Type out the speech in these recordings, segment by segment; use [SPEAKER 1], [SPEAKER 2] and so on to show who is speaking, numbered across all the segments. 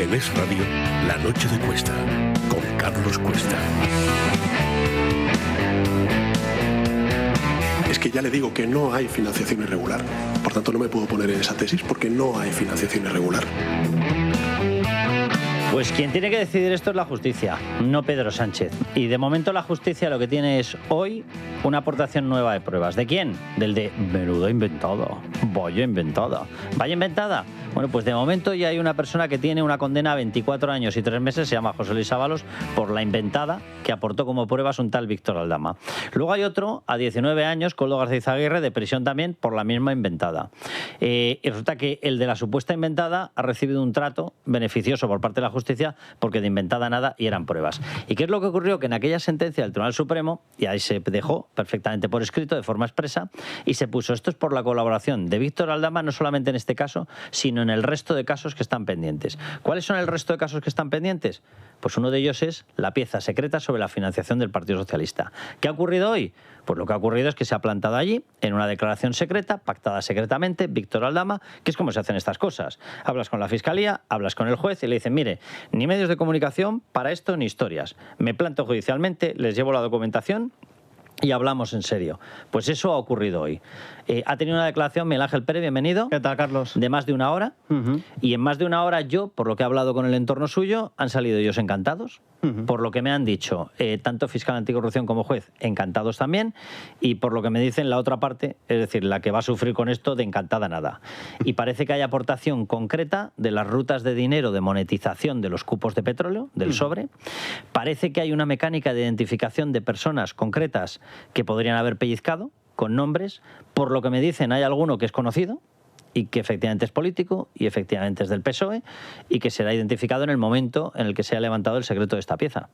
[SPEAKER 1] En Es Radio, La Noche de Cuesta, con Carlos Cuesta. Es que ya le digo que no hay financiación irregular. Por tanto, no me puedo poner en esa tesis porque no hay financiación irregular.
[SPEAKER 2] Pues quien tiene que decidir esto es la justicia, no Pedro Sánchez. Y de momento la justicia lo que tiene es hoy una aportación nueva de pruebas. ¿De quién? Del de menuda inventada, vaya inventada. ¿Vaya inventada? Bueno, pues de momento ya hay una persona que tiene una condena a 24 años y 3 meses, se llama José Luis Ábalos, por la inventada que aportó como pruebas un tal Víctor Aldama. Luego hay otro a 19 años, Koldo García Izaguirre, de prisión también por la misma inventada. Y resulta que el de la supuesta inventada ha recibido un trato beneficioso por parte de la justicia porque de inventada nada y eran pruebas. ¿Y qué es lo que ocurrió? Que en aquella sentencia del Tribunal Supremo, y ahí se dejó perfectamente por escrito, de forma expresa, y se puso esto es por la colaboración de Víctor Aldama, no solamente en este caso, sino en el resto de casos que están pendientes. ¿Cuáles son el resto de casos que están pendientes? Pues uno de ellos es la pieza secreta sobre la financiación del Partido Socialista. ¿Qué ha ocurrido hoy? Pues lo que ha ocurrido es que se ha plantado allí, en una declaración secreta, pactada secretamente, Víctor Aldama, que es como se hacen estas cosas. Hablas con la Fiscalía, hablas con el juez y le dicen, mire, ni medios de comunicación para esto ni historias. Me planto judicialmente, les llevo la documentación y hablamos en serio. Pues eso ha ocurrido hoy. Ha tenido una declaración Miguel Ángel Pérez, bienvenido.
[SPEAKER 3] ¿Qué tal, Carlos?
[SPEAKER 2] De más de una hora. Y en más de una hora yo, por lo que he hablado con el entorno suyo, han salido ellos encantados. Por lo que me han dicho, tanto fiscal anticorrupción como juez, encantados también. Y por lo que me dicen la otra parte, es decir, la que va a sufrir con esto, de encantada nada. Y parece que hay aportación concreta de las rutas de dinero de monetización de los cupos de petróleo, del sobre. Parece que hay una mecánica de identificación de personas concretas que podrían haber pellizcado, con nombres. Por lo que me dicen, hay alguno que es conocido y que efectivamente es político y efectivamente es del PSOE y que será identificado en el momento en el que se ha levantado el secreto de esta pieza.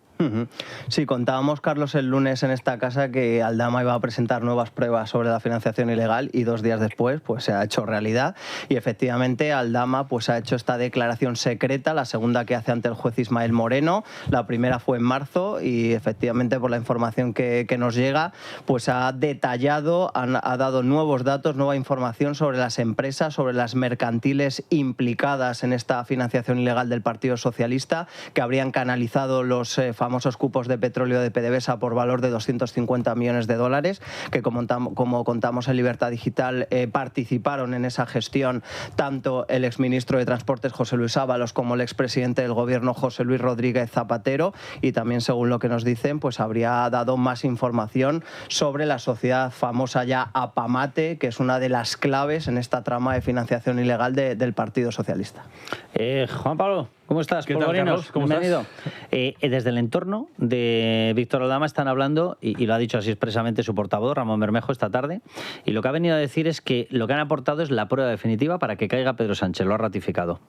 [SPEAKER 3] Sí, contábamos, Carlos, el lunes en esta casa que Aldama iba a presentar nuevas pruebas sobre la financiación ilegal y 2 días después pues se ha hecho realidad y efectivamente Aldama pues ha hecho esta declaración secreta, la segunda que hace ante el juez Ismael Moreno, la primera fue en marzo y efectivamente por la información que nos llega pues ha detallado, ha dado nuevos datos, nueva información sobre las empresas, sobre las mercantiles implicadas en esta financiación ilegal del Partido Socialista, que habrían canalizado los famosos cupos de petróleo de PDVSA por valor de 250 millones de dólares, que como contamos en Libertad Digital, participaron en esa gestión tanto el exministro de Transportes José Luis Ábalos como el expresidente del Gobierno José Luis Rodríguez Zapatero, y también, según lo que nos dicen, pues habría dado más información sobre la sociedad famosa ya Apamate, que es una de las claves en esta trama de financiación ilegal del Partido Socialista.
[SPEAKER 2] Juan Pablo, ¿cómo estás?
[SPEAKER 4] ¿Qué tal, Carlos? ¿Cómo
[SPEAKER 2] bienvenido. Desde el entorno de Víctor Aldama están hablando, y lo ha dicho así expresamente su portavoz, Ramón Bermejo, esta tarde, y lo que ha venido a decir es que lo que han aportado es la prueba definitiva para que caiga Pedro Sánchez, lo ha ratificado.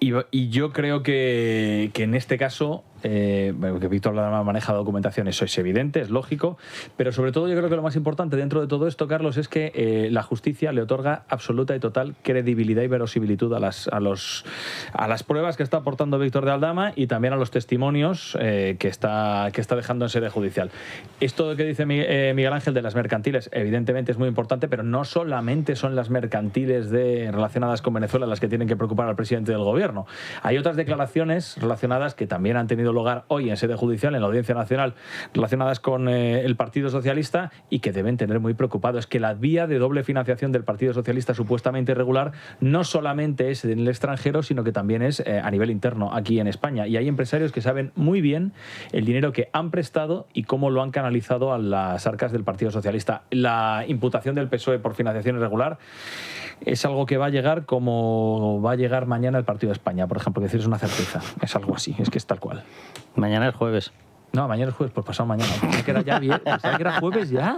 [SPEAKER 4] Y yo creo que en este caso, que Víctor Aldama maneja la documentación, eso es evidente, es lógico, pero sobre todo yo creo que lo más importante dentro de todo esto, Carlos, es que la justicia le otorga absoluta y total credibilidad y verosimilitud a las pruebas que está aportando Víctor de Aldama y también a los testimonios que está dejando en sede judicial. Esto que dice Miguel Ángel de las mercantiles, evidentemente es muy importante, pero no solamente son las mercantiles relacionadas con Venezuela las que tienen que preocupar al presidente del gobierno. Hay otras declaraciones relacionadas que también han tenido lugar hoy en sede judicial, en la Audiencia Nacional, relacionadas con el Partido Socialista y que deben tener muy preocupados. Que la vía de doble financiación del Partido Socialista supuestamente irregular no solamente es en el extranjero, sino que también es a nivel interno, aquí en España. Y hay empresarios que saben muy bien el dinero que han prestado y cómo lo han canalizado a las arcas del Partido Socialista. La imputación del PSOE por financiación irregular es algo que va a llegar como va a llegar mañana el Partido de España, por ejemplo, que decir, es una certeza. Es algo así, es que es tal cual.
[SPEAKER 2] Mañana es jueves.
[SPEAKER 4] No, mañana es jueves, pues pasado mañana. Pensaba que era ya viernes, pensaba que era jueves ya.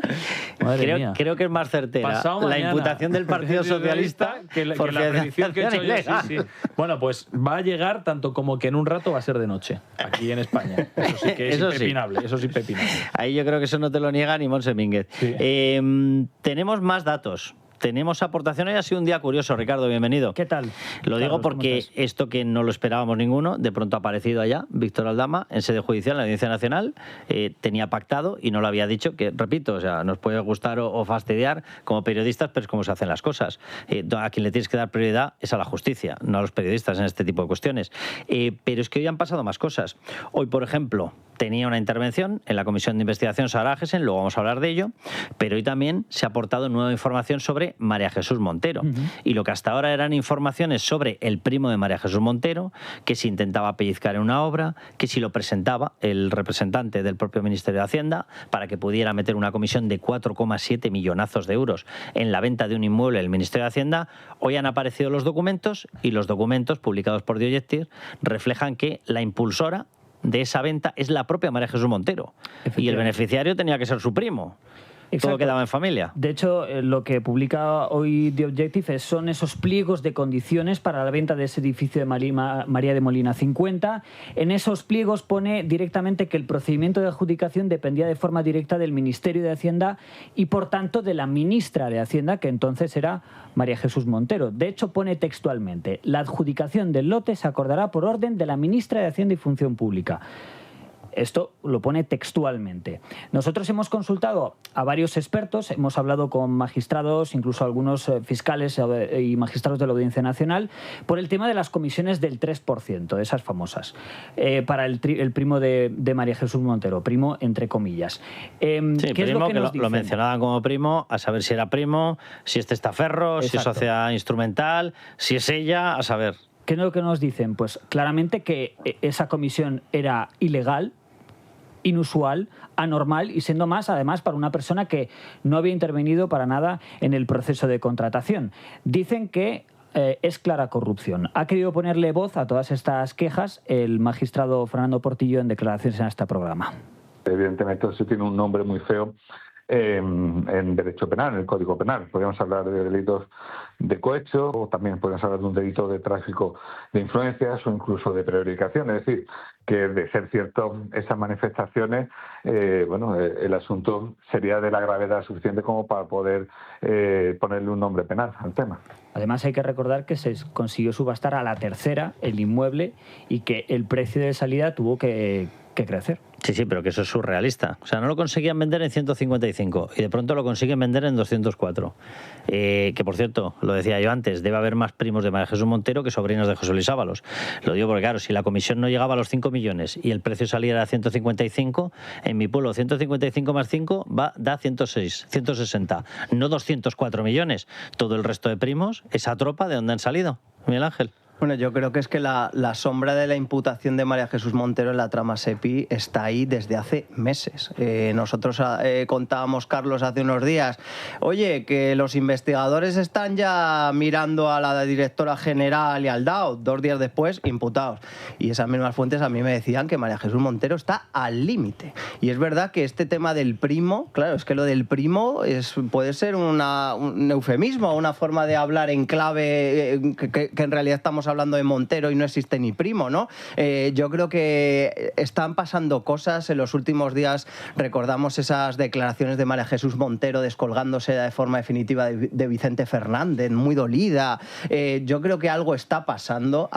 [SPEAKER 4] Madre mía.
[SPEAKER 2] Creo que es más certera la imputación del Partido Socialista
[SPEAKER 4] que la predicción que he hecho yo. Sí. Bueno, pues va a llegar tanto como que en un rato va a ser de noche, aquí en España. Eso sí que es impepinable, eso sí impepinable.
[SPEAKER 2] Ahí yo creo que eso no te lo niega ni Monse Mínguez.
[SPEAKER 4] Sí.
[SPEAKER 2] Tenemos más datos. tenemos aportaciones. Ha sido un día curioso, Ricardo, bienvenido.
[SPEAKER 5] ¿Qué tal?
[SPEAKER 2] Lo digo porque esto que no lo esperábamos ninguno, de pronto ha aparecido allá Víctor Aldama en sede judicial en la Audiencia Nacional, tenía pactado y no lo había dicho, que repito, o sea, nos puede gustar o fastidiar como periodistas, pero es como se hacen las cosas. A quien le tienes que dar prioridad es a la justicia, no a los periodistas en este tipo de cuestiones. Pero es que hoy han pasado más cosas. Hoy, por ejemplo, tenía una intervención en la Comisión de Investigación Sara Agesen, luego vamos a hablar de ello, pero hoy también se ha aportado nueva información sobre María Jesús Montero. Y lo que hasta ahora eran informaciones sobre el primo de María Jesús Montero, que si intentaba pellizcar en una obra, que si lo presentaba el representante del propio Ministerio de Hacienda para que pudiera meter una comisión de 4,7 millonazos de euros en la venta de un inmueble del Ministerio de Hacienda. Hoy han aparecido los documentos y los documentos publicados por The Objective reflejan que la impulsora de esa venta es la propia María Jesús Montero y el beneficiario tenía que ser su primo.
[SPEAKER 5] Exacto.
[SPEAKER 2] Todo quedaba en familia.
[SPEAKER 5] De hecho, lo que publica hoy The Objective son esos pliegos de condiciones para la venta de ese edificio de María de Molina 50. En esos pliegos pone directamente que el procedimiento de adjudicación dependía de forma directa del Ministerio de Hacienda y, por tanto, de la ministra de Hacienda, que entonces era María Jesús Montero. De hecho, pone textualmente: la adjudicación del lote se acordará por orden de la ministra de Hacienda y Función Pública. Esto lo pone textualmente. Nosotros hemos consultado a varios expertos, hemos hablado con magistrados, incluso algunos fiscales y magistrados de la Audiencia Nacional, por el tema de las comisiones del 3%, esas famosas, para el primo de María Jesús Montero, primo entre comillas.
[SPEAKER 2] Sí,
[SPEAKER 5] ¿qué es
[SPEAKER 2] primo,
[SPEAKER 5] lo que nos
[SPEAKER 2] lo mencionaban como primo, a saber si era primo, si es testaferro, si es sociedad instrumental, si es ella, a saber.
[SPEAKER 5] ¿Qué es lo que nos dicen? Pues claramente que esa comisión era ilegal, inusual, anormal y siendo más, además, para una persona que no había intervenido para nada en el proceso de contratación. Dicen que es clara corrupción. Ha querido ponerle voz a todas estas quejas el magistrado Fernando Portillo en declaraciones en este programa.
[SPEAKER 6] Evidentemente eso tiene un nombre muy feo en derecho penal, en el Código Penal. Podríamos hablar de delitos de cohecho o también podríamos hablar de un delito de tráfico de influencias o incluso de prevaricación. Es decir, que de ser cierto esas manifestaciones, el asunto sería de la gravedad suficiente como para poder ponerle un nombre penal al tema.
[SPEAKER 5] Además hay que recordar que se consiguió subastar a la tercera el inmueble y que el precio de salida tuvo que crecer.
[SPEAKER 2] Sí, pero que eso es surrealista. O sea, no lo conseguían vender en 155 y de pronto lo consiguen vender en 204. Que, por cierto, lo decía yo antes, debe haber más primos de María Jesús Montero que sobrinos de José Luis Ábalos. Lo digo porque, claro, si la comisión no llegaba a los 5 millones y el precio saliera a 155, en mi pueblo 155 más 5 da 106, 160, no 204 millones. Todo el resto de primos, esa tropa, ¿de dónde han salido? Miguel Ángel.
[SPEAKER 3] Bueno, yo creo que es que la sombra de la imputación de María Jesús Montero en la trama SEPI está ahí desde hace meses. Nosotros contábamos, Carlos, hace unos días, oye, que los investigadores están ya mirando a la directora general y al DAO, 2 días después, imputados. Y esas mismas fuentes a mí me decían que María Jesús Montero está al límite. Y es verdad que este tema del primo, claro, es que lo del primo puede ser un eufemismo, una forma de hablar en clave que en realidad estamos hablando de Montero y no existe ni primo, ¿no? Yo creo que están pasando cosas en los últimos días. Recordamos esas declaraciones de María Jesús Montero descolgándose de forma definitiva de Vicente Fernández, muy dolida. Yo creo que algo está pasando,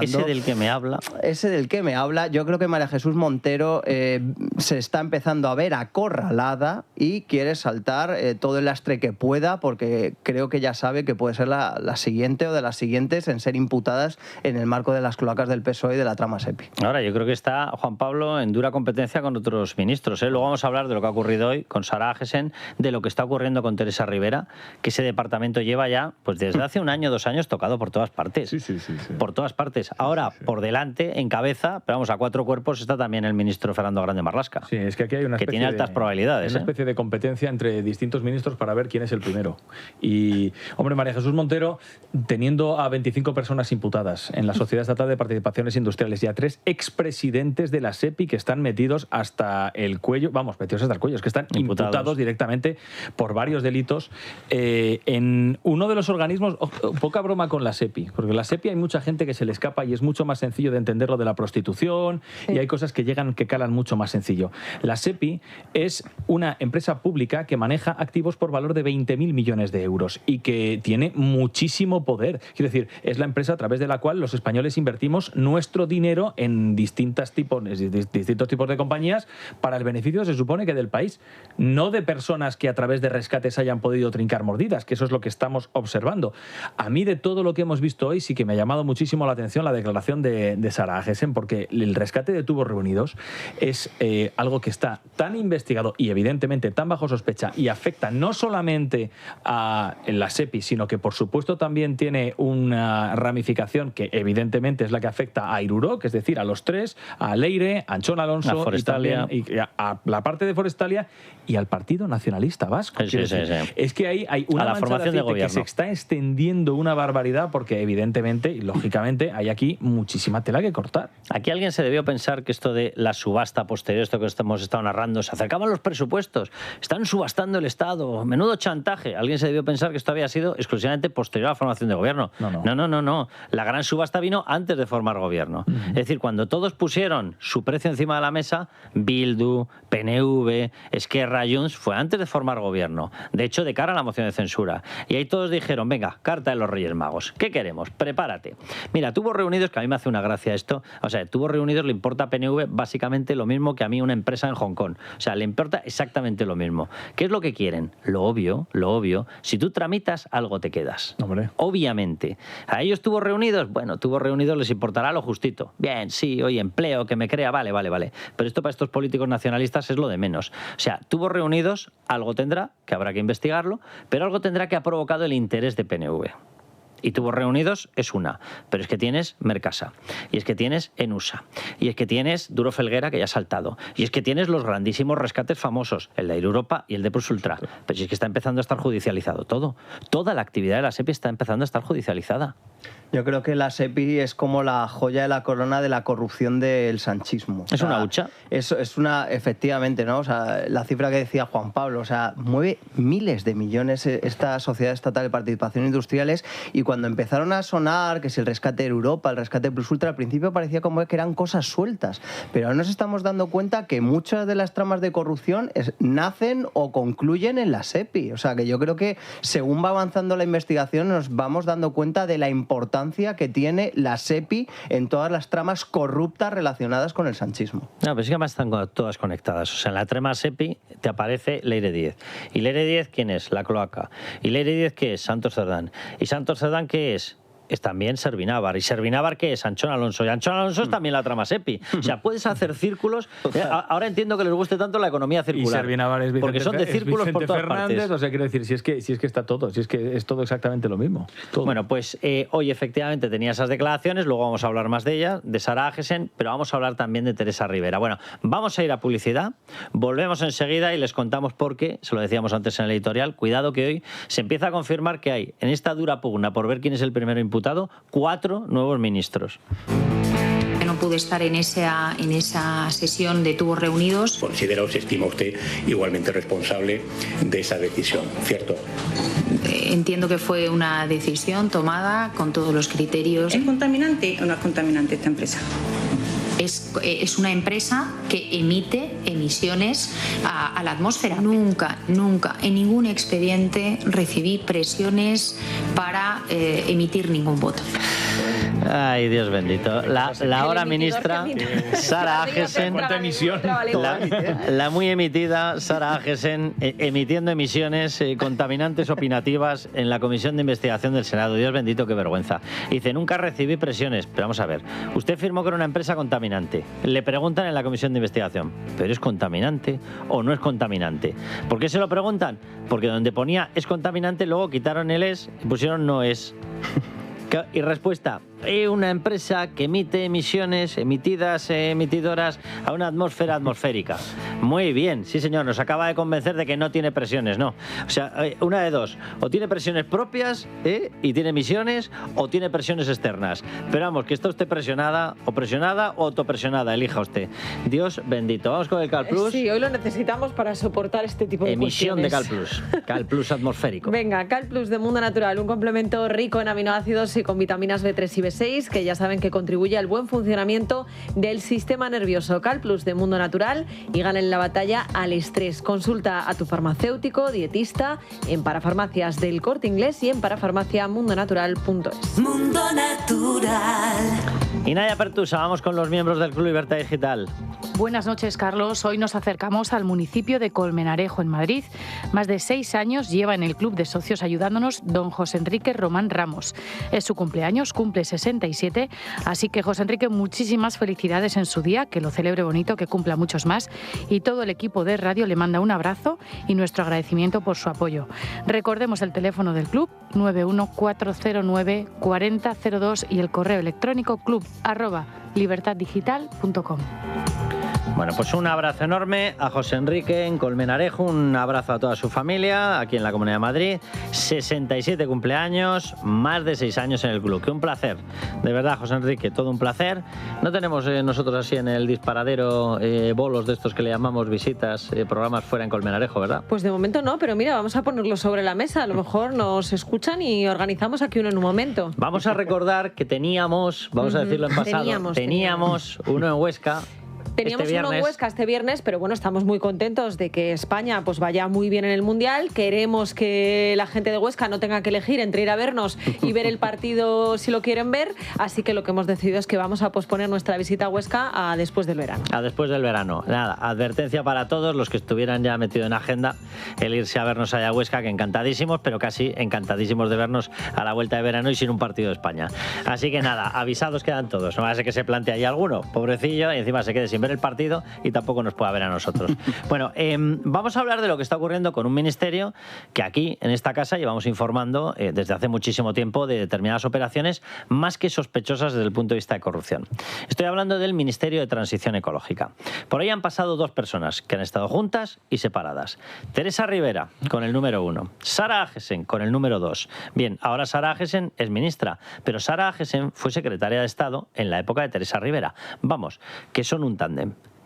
[SPEAKER 3] Ese
[SPEAKER 2] del que me habla.
[SPEAKER 3] Ese del que me habla. Yo creo que María Jesús Montero se está empezando a ver acorralada y quiere saltar todo el lastre que pueda, porque creo que ya sabe que puede ser la siguiente o de las siguientes en ser imputadas en el marco de las cloacas del PSOE y de la trama SEPI.
[SPEAKER 2] Ahora, yo creo que está Juan Pablo en dura competencia con otros ministros. Luego vamos a hablar de lo que ha ocurrido hoy con Sara Agesen, de lo que está ocurriendo con Teresa Rivera, que ese departamento lleva ya, pues desde hace 1 año, 2 años, tocado por todas partes. Sí. Por todas partes. Ahora, por delante, en cabeza, pero vamos, a 4 cuerpos está también el ministro Fernando Grande Marlasca.
[SPEAKER 4] Sí, es que aquí hay una especie
[SPEAKER 2] que tiene altas probabilidades.
[SPEAKER 4] Una especie de competencia entre distintos ministros para ver quién es el primero. Y, hombre, María Jesús Montero, teniendo a 25 personas personas imputadas en la Sociedad Estatal de Participaciones Industriales y a 3 expresidentes de la SEPI que están metidos hasta el cuello, metidos hasta el cuello, es que están imputados directamente por varios delitos en uno de los organismos. Poca broma con la SEPI, porque la SEPI hay mucha gente que se le escapa y es mucho más sencillo de entender lo de la prostitución, y hay cosas que calan mucho más sencillo. La SEPI es una empresa pública que maneja activos por valor de 20.000 millones de euros y que tiene muchísimo poder. Quiero decir, es la empresa a través de la cual los españoles invertimos nuestro dinero en distintos tipos de compañías para el beneficio, se supone, que del país, no de personas que a través de rescates hayan podido trincar mordidas, que eso es lo que estamos observando. A mí, de todo lo que hemos visto hoy, sí que me ha llamado muchísimo la atención la declaración de Sara Agesen, porque el rescate de tubos reunidos es algo que está tan investigado y evidentemente tan bajo sospecha y afecta no solamente a la SEPI, sino que por supuesto también tiene una ramificación que evidentemente es la que afecta a Irurok, es decir, a los 3, a Leire, a Anchón Alonso y también a la parte de Forestalia y al Partido Nacionalista Vasco.
[SPEAKER 2] Sí.
[SPEAKER 4] Es que hay una mancha de aceite que se está extendiendo una barbaridad, porque evidentemente y lógicamente hay aquí muchísima tela que cortar.
[SPEAKER 2] Aquí alguien se debió pensar que esto de la subasta posterior, esto que hemos estado narrando, se acercaban los presupuestos, están subastando el Estado, menudo chantaje. Alguien se debió pensar que esto había sido exclusivamente posterior a la formación de gobierno. No. La gran subasta vino antes de formar gobierno. Es decir, cuando todos pusieron su precio encima de la mesa, Bildu, PNV, Esquerra, Junts, fue antes de formar gobierno. De hecho, de cara a la moción de censura. Y ahí todos dijeron, venga, carta de los Reyes Magos. ¿Qué queremos? Prepárate. Mira, Tubos Reunidos, que a mí me hace una gracia esto, o sea, Tubos Reunidos le importa a PNV básicamente lo mismo que a mí una empresa en Hong Kong. O sea, le importa exactamente lo mismo. ¿Qué es lo que quieren? Lo obvio. Si tú tramitas, algo te quedas.
[SPEAKER 4] Hombre.
[SPEAKER 2] Obviamente. ¿A ellos Tubos Reunidos? Bueno, Tubos Reunidos les importará lo justito. Bien, sí, oye, empleo, que me crea, vale. Pero esto para estos políticos nacionalistas es lo de menos. O sea, Tubos Reunidos algo tendrá, que habrá que investigarlo, pero algo tendrá que ha provocado el interés de PNV. Y Tubos Reunidos es una, pero es que tienes Mercasa, y es que tienes Enusa, y es que tienes Duro Felguera, que ya ha saltado, y es que tienes los grandísimos rescates famosos, el de Air Europa y el de PlusUltra, pero si es que está empezando a estar judicializado todo. Toda la actividad de la SEPI está empezando a estar judicializada.
[SPEAKER 3] Yo creo que la SEPI es como la joya de la corona de la corrupción del sanchismo.
[SPEAKER 2] ¿Es una hucha?
[SPEAKER 3] Es una, efectivamente, ¿no? O sea, la cifra que decía Juan Pablo, o sea, mueve miles de millones esta Sociedad Estatal de Participaciones Industriales, y cuando empezaron a sonar, que si el rescate de Europa, el rescate de PlusUltra, al principio parecía como que eran cosas sueltas, pero ahora nos estamos dando cuenta que muchas de las tramas de corrupción nacen o concluyen en la SEPI. O sea, que yo creo que según va avanzando la investigación nos vamos dando cuenta de la importancia que tiene la SEPI en todas las tramas corruptas relacionadas con el sanchismo.
[SPEAKER 2] No, pero sí que además están todas conectadas. O sea, en la trama SEPI te aparece Leire Díez. ¿Y Leire Díez quién es? La cloaca. ¿Y Leire Díez qué es? Santos Cerdán. ¿Y Santos Cerdán qué es? Es también Servinávar. ¿Y Servinávar qué es? Anchón Alonso. Y Anchón Alonso es también la trama SEPI. O sea, puedes hacer círculos. Ahora entiendo que les guste tanto la economía circular.
[SPEAKER 4] Y Servinávar es Vicente,
[SPEAKER 2] porque son de círculos por todas
[SPEAKER 4] Fernández,
[SPEAKER 2] partes.
[SPEAKER 4] O sea, quiero decir, si es que está todo, si es que es todo exactamente lo mismo. Todo.
[SPEAKER 2] Bueno, pues hoy efectivamente tenía esas declaraciones, luego vamos a hablar más de ellas, de Sara Agesen, pero vamos a hablar también de Teresa Rivera. Bueno, vamos a ir a publicidad, volvemos enseguida y les contamos por qué, se lo decíamos antes en el editorial, cuidado que hoy se empieza a confirmar que hay, en esta dura pugna por ver quién es el primero imputado, 4 nuevos ministros.
[SPEAKER 7] No pude estar en esa sesión de Tubos Reunidos.
[SPEAKER 8] ¿Considera o se estima usted igualmente responsable de esa decisión, cierto?
[SPEAKER 7] Entiendo que fue una decisión tomada con todos los criterios.
[SPEAKER 9] ¿Es contaminante o no es contaminante esta empresa?
[SPEAKER 7] Es una empresa que emite emisiones a la atmósfera. Nunca en ningún expediente recibí presiones para emitir ningún voto.
[SPEAKER 2] Ay, Dios bendito. La ahora ministra Sara Agesen, la muy emitida Sara Agesen, emitiendo emisiones contaminantes opinativas en la Comisión de Investigación del Senado. Dios bendito, qué vergüenza. Dice, nunca recibí presiones. Pero vamos a ver, usted firmó que era una empresa contaminante. Le preguntan en la Comisión de Investigación, ¿pero es contaminante o no es contaminante? ¿Por qué se lo preguntan? Porque donde ponía es contaminante, luego quitaron el es y pusieron no es. Y respuesta, una empresa que emite emitidoras a una atmósfera atmosférica. Muy bien, sí señor, nos acaba de convencer de que no tiene presiones, no. O sea, una de dos, o tiene presiones propias y tiene emisiones, o tiene presiones externas. Pero vamos, que esto esté presionada o autopresionada, elija usted. Dios bendito. Vamos con el CalPlus.
[SPEAKER 10] Sí, hoy lo necesitamos para soportar este tipo de
[SPEAKER 2] emisión
[SPEAKER 10] cuestiones.
[SPEAKER 2] de CalPlus atmosférico.
[SPEAKER 10] Venga, CalPlus de Mundo Natural, un complemento rico en aminoácidos y con vitaminas B3 y B6, que ya saben que contribuye al buen funcionamiento del sistema nervioso. CalPlus de Mundo Natural y ganen la batalla al estrés. Consulta a tu farmacéutico, dietista, en Parafarmacias del Corte Inglés y en parafarmaciamundonatural.es.
[SPEAKER 11] Mundo Natural.
[SPEAKER 2] Y Nadia Pertusa, vamos con los miembros del Club Libertad Digital.
[SPEAKER 12] Buenas noches, Carlos. Hoy nos acercamos al municipio de Colmenarejo, en Madrid. Más de 6 años lleva en el club de socios ayudándonos don José Enrique Román Ramos. Es su cumpleaños, cumple 67, así que José Enrique, muchísimas felicidades en su día, que lo celebre bonito, que cumpla muchos más, y todo el equipo de radio le manda un abrazo y nuestro agradecimiento por su apoyo. Recordemos el teléfono del club, 914094002, y el correo electrónico club@libertaddigital.com.
[SPEAKER 2] Bueno, pues un abrazo enorme a José Enrique en Colmenarejo, un abrazo a toda su familia aquí en la Comunidad de Madrid. 67 cumpleaños, más de 6 años en el club. Que un placer, de verdad, José Enrique, todo un placer. No tenemos nosotros así en el disparadero bolos de estos que le llamamos visitas, programas fuera en Colmenarejo, ¿verdad?
[SPEAKER 10] Pues de momento no, pero mira, vamos a ponerlo sobre la mesa. A lo mejor nos escuchan y organizamos aquí uno en un momento.
[SPEAKER 2] Vamos a recordar que teníamos, vamos a decirlo en pasado, teníamos uno en Huesca.
[SPEAKER 10] Teníamos uno en Huesca este viernes, pero bueno, estamos muy contentos de que España pues vaya muy bien en el Mundial. Queremos que la gente de Huesca no tenga que elegir entre ir a vernos y ver el partido si lo quieren ver, así que lo que hemos decidido es que vamos a posponer nuestra visita a Huesca a después del verano.
[SPEAKER 2] A después del verano. Nada, advertencia para todos los que estuvieran ya metidos en agenda el irse a vernos allá a Huesca, que encantadísimos, pero casi encantadísimos de vernos a la vuelta de verano y sin un partido de España. Así que nada, avisados quedan todos. No va a ser que se plantee ahí alguno, pobrecillo, y encima se quede sin ver el partido y tampoco nos pueda ver a nosotros. Bueno, vamos a hablar de lo que está ocurriendo con un ministerio que aquí, en esta casa, llevamos informando desde hace muchísimo tiempo de determinadas operaciones más que sospechosas desde el punto de vista de corrupción. Estoy hablando del Ministerio de Transición Ecológica. Por ahí han pasado 2 personas que han estado juntas y separadas. Teresa Rivera, con el número 1. Sara Agesen, con el número 2. Bien, ahora Sara Agesen es ministra, pero Sara Agesen fue secretaria de Estado en la época de Teresa Rivera. Vamos, que son un tándem.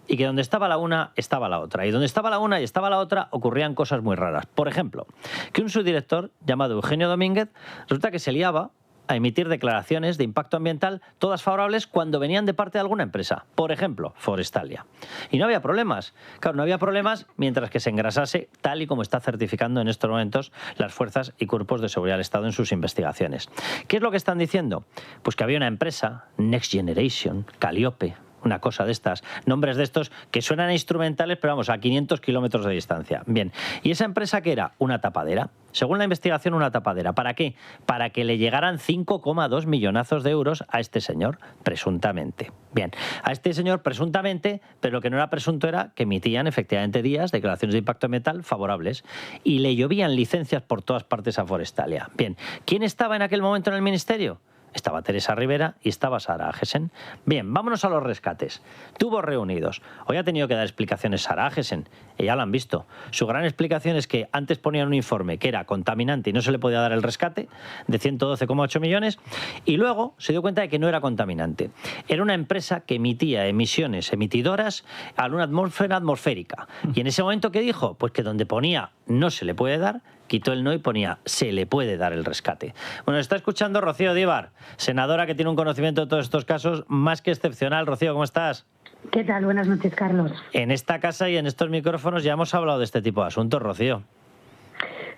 [SPEAKER 2] Y que donde estaba la una, estaba la otra. Y donde estaba la una y estaba la otra, ocurrían cosas muy raras. Por ejemplo, que un subdirector llamado Eugenio Domínguez resulta que se liaba a emitir declaraciones de impacto ambiental, todas favorables, cuando venían de parte de alguna empresa. Por ejemplo, Forestalia. Y no había problemas. Claro, no había problemas mientras que se engrasase, tal y como está certificando en estos momentos las fuerzas y cuerpos de seguridad del Estado en sus investigaciones. ¿Qué es lo que están diciendo? Pues que había una empresa, Next Generation, Calliope, una cosa de estas, nombres de estos que suenan instrumentales, pero vamos, a 500 kilómetros de distancia. Bien, ¿y esa empresa qué era? Una tapadera. Según la investigación, una tapadera. ¿Para qué? Para que le llegaran 5,2 millonazos de euros a este señor, presuntamente. Bien, a este señor presuntamente, pero lo que no era presunto era que emitían efectivamente declaraciones de impacto ambiental favorables y le llovían licencias por todas partes a Forestalia. Bien, ¿quién estaba en aquel momento en el ministerio? Estaba Teresa Rivera y estaba Sara Agesen. Bien, vámonos a los rescates. Tubos reunidos. Hoy ha tenido que dar explicaciones Sara Agesen. Ya lo han visto. Su gran explicación es que antes ponían un informe que era contaminante y no se le podía dar el rescate de 112,8 millones y luego se dio cuenta de que no era contaminante. Era una empresa que emitía emisiones emitidoras a una atmósfera atmosférica. Y en ese momento, ¿qué dijo? Pues que donde ponía no se le puede dar, quitó el no y ponía se le puede dar el rescate. Bueno, está escuchando Rocío Díbar, senadora que tiene un conocimiento de todos estos casos más que excepcional. Rocío, ¿cómo estás?
[SPEAKER 13] ¿Qué tal? Buenas noches, Carlos.
[SPEAKER 2] En esta casa y en estos micrófonos ya hemos hablado de este tipo de asuntos, Rocío.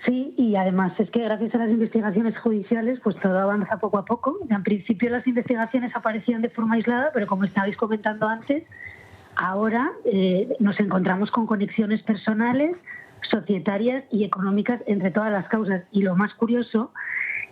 [SPEAKER 13] Sí, y además es que gracias a las investigaciones judiciales pues todo avanza poco a poco. En principio las investigaciones aparecían de forma aislada, pero como estabais comentando antes, ahora nos encontramos con conexiones personales, societarias y económicas entre todas las causas. Y lo más curioso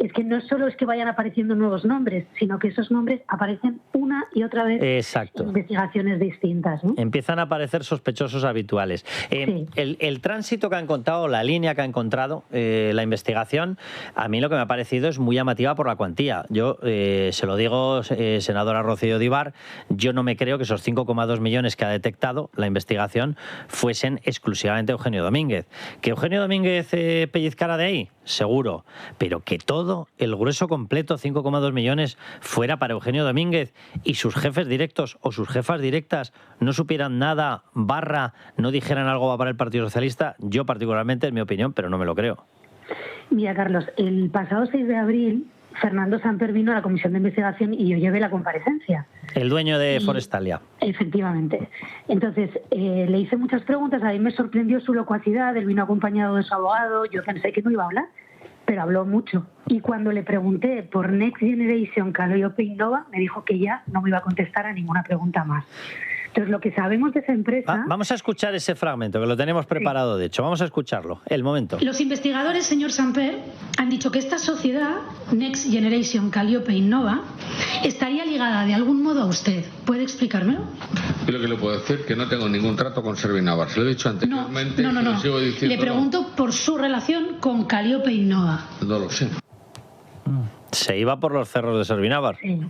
[SPEAKER 13] es que no solo es que vayan apareciendo nuevos nombres, sino que esos nombres aparecen una y otra vez en investigaciones distintas, ¿no?
[SPEAKER 2] Empiezan a aparecer sospechosos habituales.
[SPEAKER 13] Sí.
[SPEAKER 2] El tránsito que ha encontrado, la línea que ha encontrado la investigación, a mí lo que me ha parecido es muy llamativa por la cuantía. Yo se lo digo, senadora Rocío Díbar, yo no me creo que esos 5,2 millones que ha detectado la investigación fuesen exclusivamente Eugenio Domínguez. ¿Que Eugenio Domínguez pellizcara de ahí? Seguro. Pero que todo, el grueso completo, 5,2 millones, fuera para Eugenio Domínguez y sus jefes directos o sus jefas directas no supieran nada, no dijeran algo para el Partido Socialista, yo particularmente, en mi opinión, pero no me lo creo.
[SPEAKER 13] Mira, Carlos, el pasado 6 de abril, Fernando Samper vino a la comisión de investigación y yo llevé la comparecencia.
[SPEAKER 2] El dueño de Forestalia.
[SPEAKER 13] Efectivamente. Entonces, le hice muchas preguntas, a mí me sorprendió su locuacidad, él vino acompañado de su abogado, yo pensé que no iba a hablar, pero habló mucho. Y cuando le pregunté por Next Generation Calliope Innova, me dijo que ya no me iba a contestar a ninguna pregunta más. Entonces, lo que sabemos de esa empresa...
[SPEAKER 2] Vamos a escuchar ese fragmento, que lo tenemos preparado, de hecho. Vamos a escucharlo. El momento.
[SPEAKER 14] Los investigadores, señor Samper, han dicho que esta sociedad, Next Generation Calliope Innova, estaría ligada de algún modo a usted. ¿Puede explicármelo?
[SPEAKER 15] Yo lo que le puedo decir es que no tengo ningún trato con Servinavar. Se lo he dicho anteriormente.
[SPEAKER 14] No.
[SPEAKER 15] Lo sigo diciendo,
[SPEAKER 14] le pregunto por su relación con Calliope Innova.
[SPEAKER 15] No lo sé.
[SPEAKER 2] Se iba por los cerros de Servinavar.
[SPEAKER 13] Sí.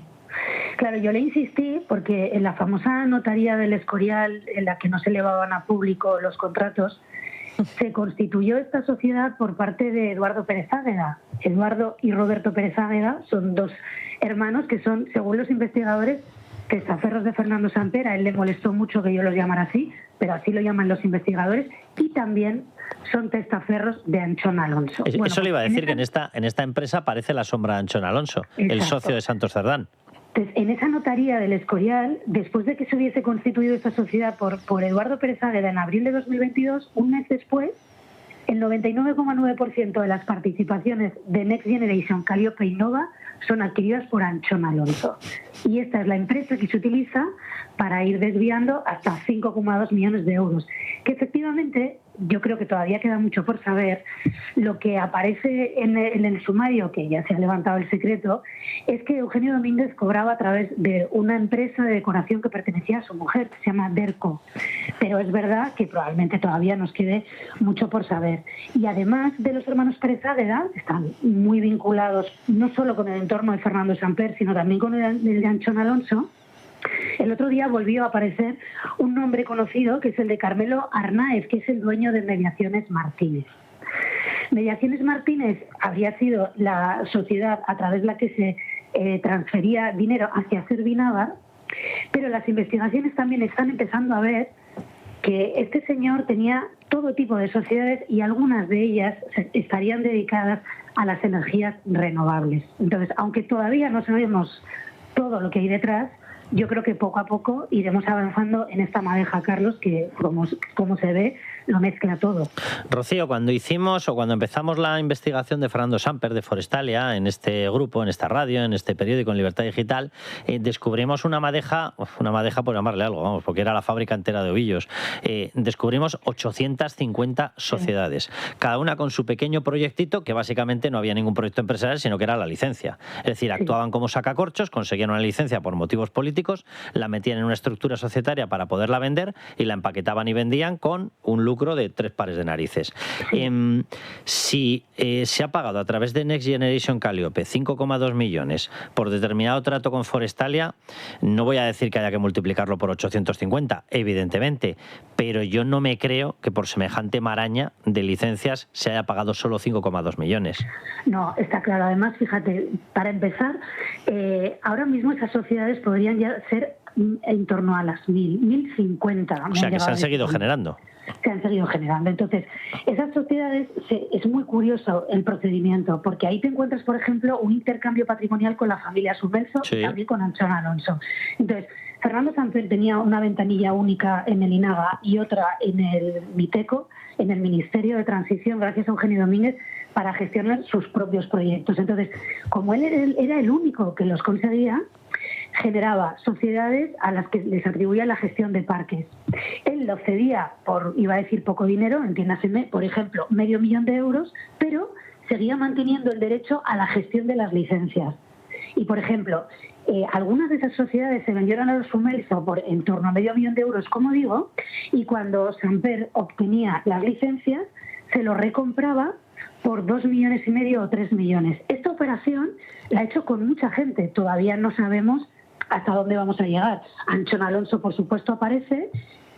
[SPEAKER 13] Claro, yo le insistí porque en la famosa notaría del Escorial, en la que no se elevaban a público los contratos, se constituyó esta sociedad por parte de Eduardo Pérez Águeda. Eduardo y Roberto Pérez Águeda son dos hermanos que son, según los investigadores, testaferros de Fernando Samper. A él le molestó mucho que yo los llamara así, pero así lo llaman los investigadores, y también son testaferros de Anchón Alonso.
[SPEAKER 2] Eso le iba a decir, que en esta empresa aparece la sombra de Anchón Alonso, el socio de Santos Cerdán.
[SPEAKER 13] Entonces, en esa notaría del Escorial, después de que se hubiese constituido esta sociedad por Eduardo Pérez Águeda en abril de 2022, un mes después, el 99,9% de las participaciones de Next Generation Calliope Innova son adquiridas por Anchón Alonso. Y esta es la empresa que se utiliza para ir desviando hasta 5,2 millones de euros. Que efectivamente, yo creo que todavía queda mucho por saber. Lo que aparece en el sumario, que ya se ha levantado el secreto, es que Eugenio Domínguez cobraba a través de una empresa de decoración que pertenecía a su mujer, que se llama Derco. Pero es verdad que probablemente todavía nos quede mucho por saber. Y además de los hermanos Pérez Águeda, están muy vinculados no solo con el entorno de Fernando Samper, sino también con el de Anchón Alonso. El otro día volvió a aparecer un nombre conocido, que es el de Carmelo Arnáez, que es el dueño de Mediaciones Martínez. Mediaciones Martínez habría sido la sociedad a través de la que se transfería dinero hacia Servinavar, pero las investigaciones también están empezando a ver que este señor tenía todo tipo de sociedades y algunas de ellas estarían dedicadas a las energías renovables. Entonces, aunque todavía no sabemos todo lo que hay detrás, yo creo que poco a poco iremos avanzando en esta madeja, Carlos, que como se ve, lo mezcla todo.
[SPEAKER 2] Rocío, cuando empezamos la investigación de Fernando Samper de Forestalia, en este grupo, en esta radio, en este periódico, en Libertad Digital, descubrimos una madeja por llamarle algo, vamos, porque era la fábrica entera de ovillos. Descubrimos 850 sociedades, cada una con su pequeño proyectito, que básicamente no había ningún proyecto empresarial, sino que era la licencia. Es decir, actuaban como sacacorchos, conseguían una licencia por motivos políticos, la metían en una estructura societaria para poderla vender y la empaquetaban y vendían con un lucro de 3 pares de narices. Si se ha pagado a través de Next Generation Calliope 5,2 millones por determinado trato con Forestalia, no voy a decir que haya que multiplicarlo por 850, evidentemente, pero yo no me creo que por semejante maraña de licencias se haya pagado solo 5,2 millones.
[SPEAKER 13] No, está claro. Además, fíjate, para empezar, ahora mismo esas sociedades podrían ya ser en torno a las 1.050.
[SPEAKER 2] O sea, que se han seguido generando.
[SPEAKER 13] Se han seguido generando. Entonces, esas sociedades, es muy curioso el procedimiento, porque ahí te encuentras, por ejemplo, un intercambio patrimonial con la familia Subelso y también con Anchón Alonso. Entonces, Fernando Samper tenía una ventanilla única en el INAGA y otra en el MITECO, en el Ministerio de Transición, gracias a Eugenio Domínguez, para gestionar sus propios proyectos. Entonces, como él era el único que los conseguía, generaba sociedades a las que les atribuía la gestión de parques. Él lo cedía por, iba a decir poco dinero, entiéndaseme, por ejemplo, 500.000 euros, pero seguía manteniendo el derecho a la gestión de las licencias. Y, por ejemplo, algunas de esas sociedades se vendieron a los Sumelso por en torno a $500,000 euros, como digo, y cuando Samper obtenía las licencias, se lo recompraba por 2,5 millones o 3 millones. Esta operación la ha hecho con mucha gente. Todavía no sabemos hasta dónde vamos a llegar. Anchón Alonso, por supuesto, aparece,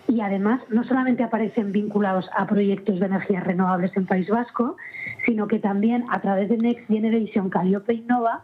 [SPEAKER 13] y además no solamente aparecen vinculados a proyectos de energías renovables en País Vasco, sino que también a través de Next Generation Calliope Innova,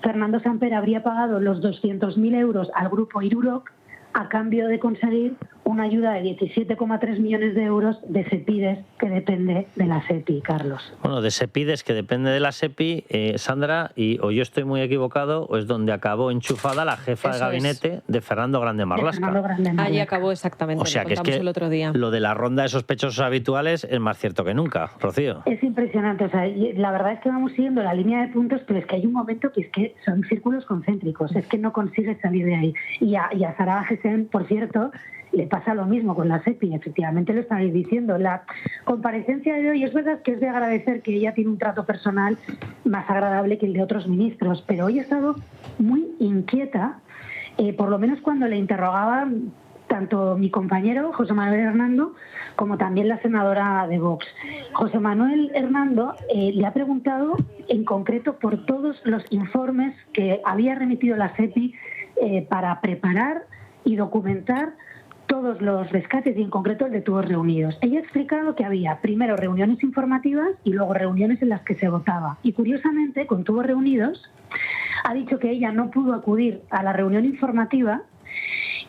[SPEAKER 13] Fernando Samper habría pagado los 200.000 euros al grupo Iruroc a cambio de conseguir una ayuda de 17,3 millones de euros de Sepides, que depende de la SEPI, Carlos.
[SPEAKER 2] Bueno, de Sepides, que depende de la SEPI, Sandra, y o yo estoy muy equivocado, o es donde acabó enchufada la jefa de gabinete de Fernando Grande Marlaska.
[SPEAKER 10] Allí acabó exactamente,
[SPEAKER 2] o sea,
[SPEAKER 10] lo
[SPEAKER 2] que es
[SPEAKER 10] contamos
[SPEAKER 2] que
[SPEAKER 10] el otro día.
[SPEAKER 2] Lo de la ronda de sospechosos habituales es más cierto que nunca, Rocío.
[SPEAKER 13] Es impresionante, o sea, la verdad es que vamos siguiendo la línea de puntos, pero es que hay un momento que es que son círculos concéntricos, es que no consigues salir de ahí. Y a Sara Gesen, por cierto, le pasa lo mismo con la SEPI, efectivamente lo estáis diciendo. La comparecencia de hoy es verdad que es de agradecer que ella tiene un trato personal más agradable que el de otros ministros, pero hoy ha estado muy inquieta, por lo menos cuando le interrogaban tanto mi compañero José Manuel Hernando como también la senadora de Vox. José Manuel Hernando le ha preguntado en concreto por todos los informes que había remitido la SEPI para preparar y documentar todos los rescates y en concreto el de Tubos Reunidos. Ella ha explicado que había primero reuniones informativas y luego reuniones en las que se votaba. Y curiosamente, con Tubos Reunidos, ha dicho que ella no pudo acudir a la reunión informativa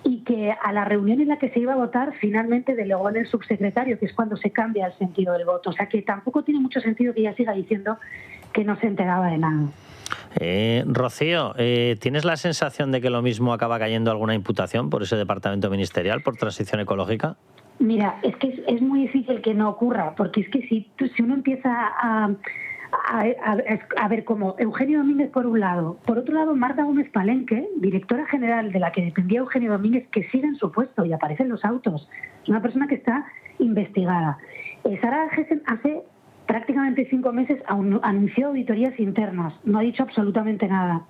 [SPEAKER 13] y que a la reunión en la que se iba a votar finalmente delegó en el subsecretario, que es cuando se cambia el sentido del voto. O sea que tampoco tiene mucho sentido que ella siga diciendo que no se enteraba de nada.
[SPEAKER 2] Rocío, ¿tienes la sensación de que lo mismo acaba cayendo alguna imputación por ese departamento ministerial, por transición ecológica?
[SPEAKER 13] Mira, es que es muy difícil que no ocurra, porque es que si uno empieza a ver como Eugenio Domínguez por un lado, por otro lado Marta Gómez Palenque, directora general de la que dependía Eugenio Domínguez, que sigue en su puesto y aparece en los autos, es una persona que está investigada. Sara Gesen hace prácticamente 5 meses anunció auditorías internas, no ha dicho absolutamente nada.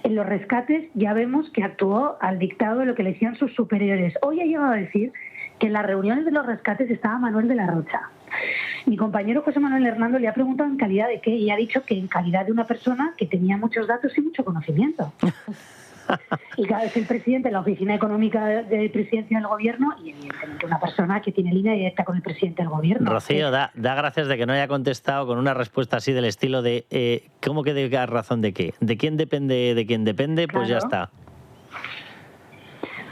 [SPEAKER 13] En los rescates ya vemos que actuó al dictado de lo que le decían sus superiores. Hoy ha llegado a decir que en las reuniones de los rescates estaba Manuel de la Rocha. Mi compañero José Manuel Hernando le ha preguntado en calidad de qué y ha dicho que en calidad de una persona que tenía muchos datos y mucho conocimiento. Y claro, es el presidente de la Oficina Económica de Presidencia del Gobierno y evidentemente una persona que tiene línea directa con el presidente del Gobierno.
[SPEAKER 2] Rocío, da gracias de que no haya contestado con una respuesta así del estilo de ¿cómo que de razón de qué? ¿De quién depende de quién depende? Pues ya está.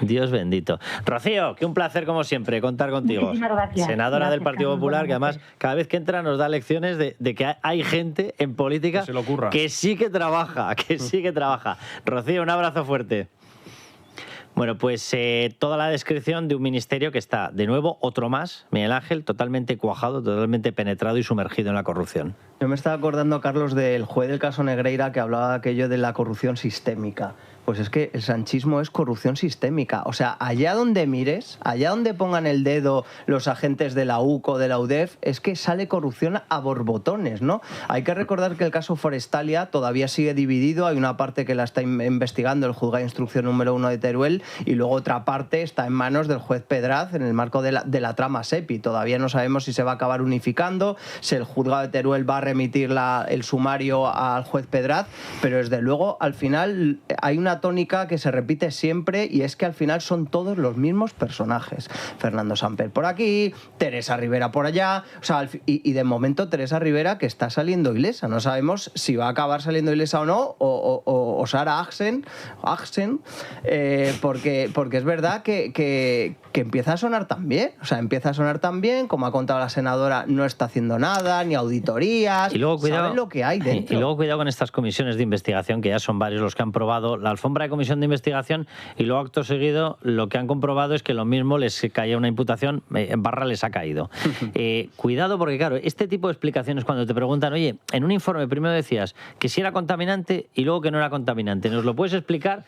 [SPEAKER 2] Dios bendito. Rocío, que un placer como siempre contar contigo.
[SPEAKER 13] Muchísimas gracias.
[SPEAKER 2] Senadora del Partido Popular, que además cada vez que entra nos da lecciones de que hay gente en política que sí que trabaja, Rocío, un abrazo fuerte. Bueno, pues toda la descripción de un ministerio que está, de nuevo, otro más, Miguel Ángel, totalmente cuajado, totalmente penetrado y sumergido en la corrupción.
[SPEAKER 3] Yo me estaba acordando, Carlos, del juez del caso Negreira que hablaba de aquello de la corrupción sistémica. Pues es que el sanchismo es corrupción sistémica. O sea, allá donde mires, allá donde pongan el dedo los agentes de la UC o de la UDEF, es que sale corrupción a borbotones, ¿no? Hay que recordar que el caso Forestalia todavía sigue dividido. Hay una parte que la está investigando el juzgado de instrucción número 1 de Teruel y luego otra parte está en manos del juez Pedraz en el marco de la trama SEPI. Todavía no sabemos si se va a acabar unificando, si el juzgado de Teruel va a remitir el sumario al juez Pedraz, pero desde luego al final hay una tónica que se repite siempre y es que al final son todos los mismos personajes. Fernando Samper por aquí, Teresa Rivera por allá, o sea, y de momento Teresa Rivera que está saliendo ilesa. No sabemos si va a acabar saliendo ilesa o no, o Sara Axen, porque es verdad que empieza a sonar tan bien. O sea, empieza a sonar tan bien, como ha contado la senadora, no está haciendo nada, ni auditorías,
[SPEAKER 2] y luego, cuidado,
[SPEAKER 3] saben lo que hay dentro.
[SPEAKER 2] Y luego cuidado con estas comisiones de investigación, que ya son varios los que han probado la alfombra de comisión de investigación y luego acto seguido lo que han comprobado es que lo mismo les caía una imputación, en barra les ha caído. Cuidado porque claro, este tipo de explicaciones cuando te preguntan, oye, en un informe primero decías que si era contaminante y luego que no era contaminante, ¿nos lo puedes explicar?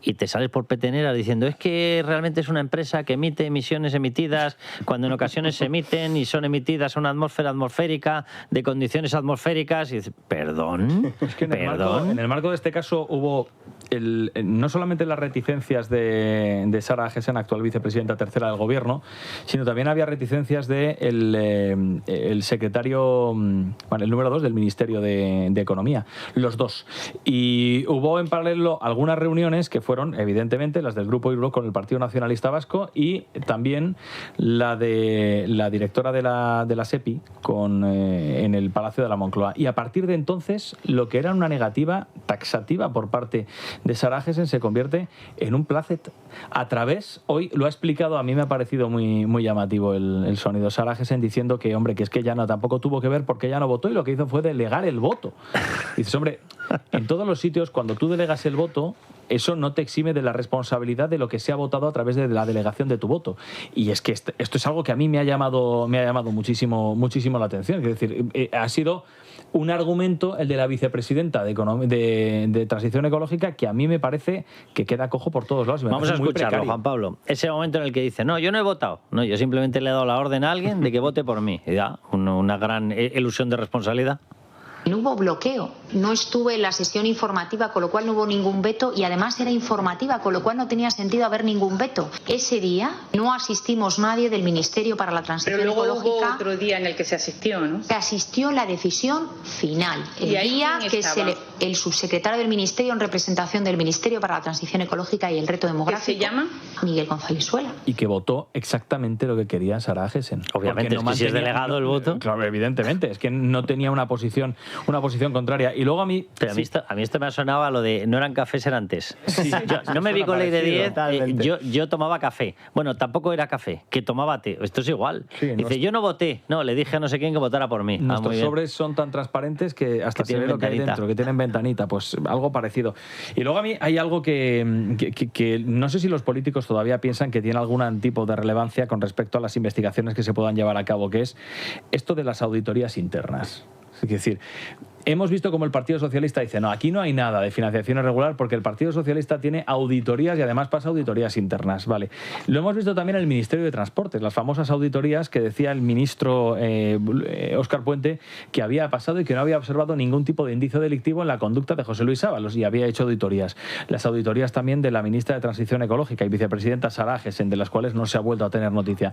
[SPEAKER 2] y te sales por peteneras diciendo es que realmente es una empresa que emite emisiones emitidas cuando en ocasiones se emiten y son emitidas a una atmósfera atmosférica de condiciones atmosféricas y dices, ¿perdón?
[SPEAKER 4] Es que
[SPEAKER 2] ¿Perdón?
[SPEAKER 4] en el marco de este caso hubo no solamente las reticencias de Sara Agesen, actual vicepresidenta tercera del gobierno, sino también había reticencias el secretario, bueno, el número 2 del Ministerio de Economía, los dos. Y hubo en paralelo algunas reuniones que fueron, evidentemente, las del Grupo Ibro con el Partido Nacionalista Vasco y también la de la directora de la SEPI en el Palacio de la Moncloa. Y a partir de entonces, lo que era una negativa taxativa por parte de Sara Agesen se convierte en un placet. A través, hoy lo ha explicado, a mí me ha parecido muy, muy llamativo el sonido. Sara Agesen diciendo que, hombre, que es que ya no, tampoco tuvo que ver porque ella no votó y lo que hizo fue delegar el voto. Dices, hombre, en todos los sitios, cuando tú delegas el voto, eso no te exime de la responsabilidad de lo que se ha votado a través de la delegación de tu voto. Y es que esto es algo que a mí me ha llamado muchísimo la atención. Es decir, ha sido un argumento, el de la vicepresidenta de Transición Ecológica, que a mí me parece que queda cojo por todos lados.
[SPEAKER 2] Vamos a escucharlo, Juan Pablo. Ese momento en el que dice, no, yo no he votado. No, yo simplemente le he dado la orden a alguien de que vote por mí. Y da una gran ilusión de responsabilidad.
[SPEAKER 7] No hubo bloqueo, no estuve en la sesión informativa, con lo cual no hubo ningún veto y además era informativa, con lo cual no tenía sentido haber ningún veto. Ese día no asistimos nadie del Ministerio para la Transición Ecológica.
[SPEAKER 9] Pero luego hubo otro día en el que se asistió, ¿no?
[SPEAKER 7] Se asistió la decisión final, el día que el subsecretario del Ministerio en representación del Ministerio para la Transición Ecológica y el Reto Demográfico.
[SPEAKER 9] ¿Qué se llama?
[SPEAKER 7] Miguel González Suela.
[SPEAKER 4] Y que votó exactamente lo que quería Sara Agesen.
[SPEAKER 2] Obviamente, no si es delegado el voto.
[SPEAKER 4] Claro, evidentemente, es que no tenía una posición contraria. Y luego a mí...
[SPEAKER 2] Pero a mí esto me ha sonado a lo de no eran cafés, eran tés. Sí, yo no me vi con ley de 10, yo tomaba café. Bueno, tampoco era café, que tomaba té. Esto es igual. Sí, dice, yo no voté. No, le dije a no sé quién que votara por mí.
[SPEAKER 4] Nuestros sobres son tan transparentes que hasta se ve lo que hay dentro, que tienen ventanita. Pues algo parecido. Y luego a mí hay algo que no sé si los políticos todavía piensan que tiene algún tipo de relevancia con respecto a las investigaciones que se puedan llevar a cabo, que es esto de las auditorías internas. Es decir, hemos visto como el Partido Socialista dice, no, aquí no hay nada de financiación irregular porque el Partido Socialista tiene auditorías y además pasa auditorías internas. Vale. Lo hemos visto también en el Ministerio de Transportes, las famosas auditorías que decía el ministro Óscar Puente que había pasado y que no había observado ningún tipo de indicio delictivo en la conducta de José Luis Ábalos y había hecho auditorías. Las auditorías también de la ministra de Transición Ecológica y vicepresidenta Sara Agesen, de las cuales no se ha vuelto a tener noticia.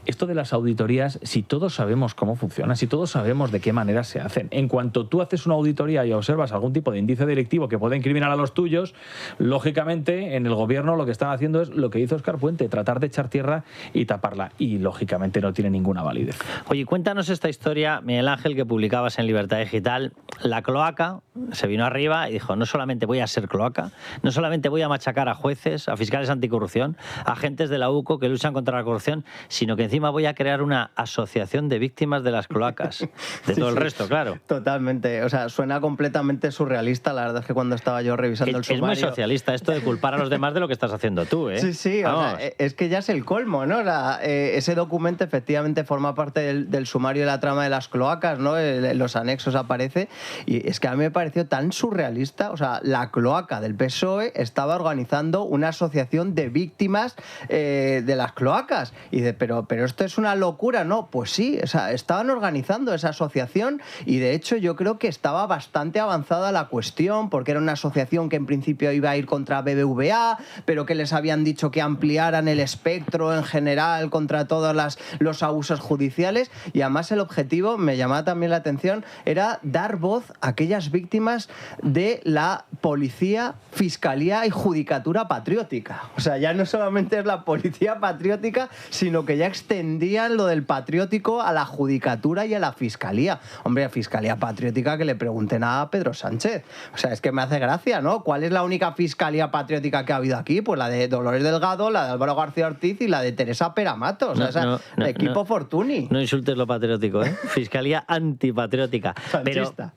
[SPEAKER 4] Esto de las auditorías, si todos sabemos cómo funcionan, si todos sabemos de qué manera se hacen, en cuanto tú haces una auditoría y observas algún tipo de indicio delictivo que puede incriminar a los tuyos, lógicamente en el gobierno lo que están haciendo es lo que hizo Óscar Puente, tratar de echar tierra y taparla, y lógicamente no tiene ninguna validez.
[SPEAKER 2] Oye, cuéntanos esta historia, Miguel Ángel, que publicabas en Libertad Digital. La cloaca se vino arriba y dijo, no solamente voy a ser cloaca, no solamente voy a machacar a jueces, a fiscales anticorrupción, a agentes de la UCO que luchan contra la corrupción, sino que encima voy a crear una asociación de víctimas de las cloacas, de todo el resto, claro.
[SPEAKER 3] Totalmente, o sea, suena completamente surrealista. La verdad es que cuando estaba yo revisando el sumario...
[SPEAKER 2] Es muy socialista esto de culpar a los demás de lo que estás haciendo tú, ¿eh?
[SPEAKER 3] Sí, sí, o sea, es que ya es el colmo, ¿no? Ese documento efectivamente forma parte del sumario de la trama de las cloacas, ¿no? Los anexos aparece, y es que a mí me pareció tan surrealista. O sea, la cloaca del PSOE estaba organizando una asociación de víctimas de las cloacas. Y dice, pero esto es una locura, ¿no? Pues sí, o sea, estaban organizando esa asociación y de hecho yo creo que estaba bastante avanzada la cuestión, porque era una asociación que en principio iba a ir contra BBVA, pero que les habían dicho que ampliaran el espectro en general contra todos los abusos judiciales, y además el objetivo, me llamaba también la atención, era dar voz a aquellas víctimas de la policía, fiscalía y judicatura patriótica. O sea, ya no solamente es la policía patriótica, sino que ya extendían lo del patriótico a la judicatura y a la fiscalía. Hombre, a fiscalía patriótica que le pregunten a Pedro Sánchez. O sea, es que me hace gracia, ¿no? ¿Cuál es la única fiscalía patriótica que ha habido aquí? Pues la de Dolores Delgado, la de Álvaro García Ortiz y la de Teresa Peramato. O sea, equipo Fortuny.
[SPEAKER 2] No insultes lo patriótico, ¿eh? Fiscalía antipatriótica.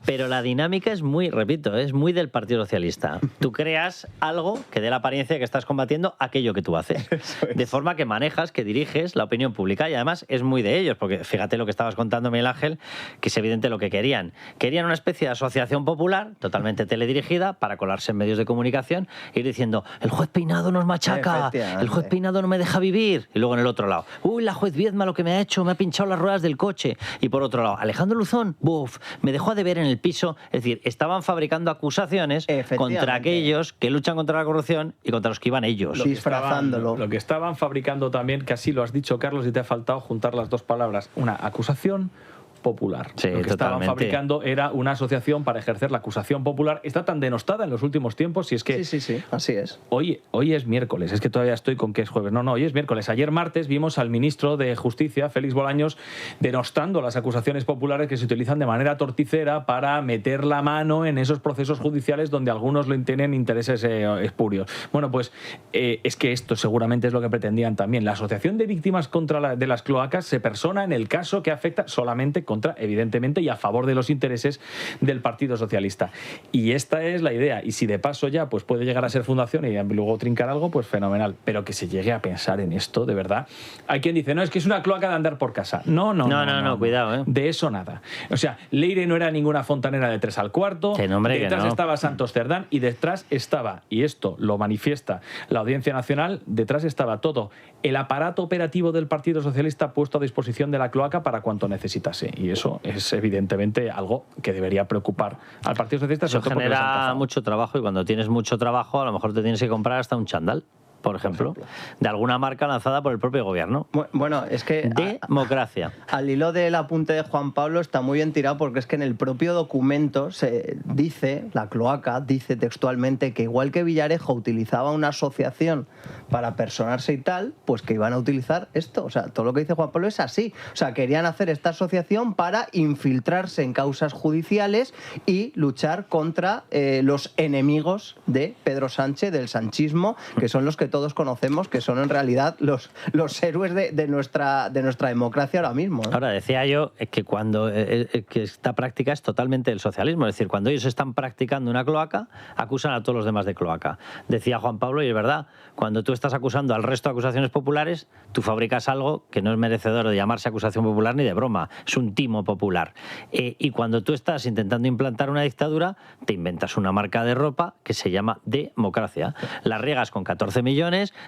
[SPEAKER 2] Pero la dinámica es muy, repito, es muy del Partido Socialista. Tú creas algo que dé la apariencia de que estás combatiendo aquello que tú haces. De forma que manejas, que diriges la opinión pública, y además es muy de ellos, porque fíjate lo que estabas contando, Miguel Ángel, que es evidente lo que querían. Querían una especie de asociación popular, totalmente teledirigida, para colarse en medios de comunicación e ir diciendo, el juez Peinado nos machaca, el juez Peinado no me deja vivir. Y luego en el otro lado, uy, la juez Viedma lo que me ha hecho, me ha pinchado las ruedas del coche. Y por otro lado, Alejandro Luzón, buf, me dejó de ver en el piso. Es decir, estaban fabricando acusaciones contra aquellos que luchan contra la corrupción y contra los que iban ellos.
[SPEAKER 3] Disfrazándolo.
[SPEAKER 4] Lo que estaban fabricando también, que así lo has dicho, Carlos, y te ha faltado juntar las dos palabras, una acusación popular.
[SPEAKER 2] Sí,
[SPEAKER 4] lo que estaban fabricando era una asociación para ejercer la acusación popular. Está tan denostada en los últimos tiempos, y es que...
[SPEAKER 3] Sí, así es.
[SPEAKER 4] Hoy es miércoles, es que todavía estoy con que es jueves. No, hoy es miércoles. Ayer martes vimos al ministro de Justicia, Félix Bolaños, denostando las acusaciones populares que se utilizan de manera torticera para meter la mano en esos procesos judiciales donde algunos tienen intereses espurios. Bueno, pues es que esto seguramente es lo que pretendían también. La Asociación de Víctimas de las Cloacas se persona en el caso que afecta solamente contra, evidentemente, y a favor de los intereses del Partido Socialista. Y esta es la idea. Y si de paso ya pues puede llegar a ser fundación y luego trincar algo, pues fenomenal. Pero que se llegue a pensar en esto, de verdad. Hay quien dice, no, es que es una cloaca de andar por casa. No,
[SPEAKER 2] cuidado,
[SPEAKER 4] De eso nada. O sea, Leire no era ninguna fontanera de 3 al cuarto. Detrás estaba Santos Cerdán y detrás estaba, y esto lo manifiesta la Audiencia Nacional, detrás estaba todo el aparato operativo del Partido Socialista puesto a disposición de la cloaca para cuanto necesitase. Y eso es evidentemente algo que debería preocupar al Partido Socialista.
[SPEAKER 2] Eso genera mucho trabajo, y cuando tienes mucho trabajo a lo mejor te tienes que comprar hasta un chándal, por ejemplo, de alguna marca lanzada por el propio gobierno.
[SPEAKER 3] Bueno, es que...
[SPEAKER 2] Democracia.
[SPEAKER 3] Al hilo del apunte de Juan Pablo está muy bien tirado, porque es que en el propio documento se dice, la cloaca dice textualmente que igual que Villarejo utilizaba una asociación para personarse y tal, pues que iban a utilizar esto. O sea, todo lo que dice Juan Pablo es así. O sea, querían hacer esta asociación para infiltrarse en causas judiciales y luchar contra los enemigos de Pedro Sánchez, del sanchismo, que son los que todos conocemos, que son en realidad los héroes de nuestra democracia ahora mismo, ¿no?
[SPEAKER 2] Ahora, decía yo que cuando que esta práctica es totalmente el socialismo, es decir, cuando ellos están practicando una cloaca, acusan a todos los demás de cloaca. Decía Juan Pablo, y es verdad, cuando tú estás acusando al resto de acusaciones populares, tú fabricas algo que no es merecedor de llamarse acusación popular ni de broma, es un timo popular. Y cuando tú estás intentando implantar una dictadura, te inventas una marca de ropa que se llama democracia. La riegas con 14 millones,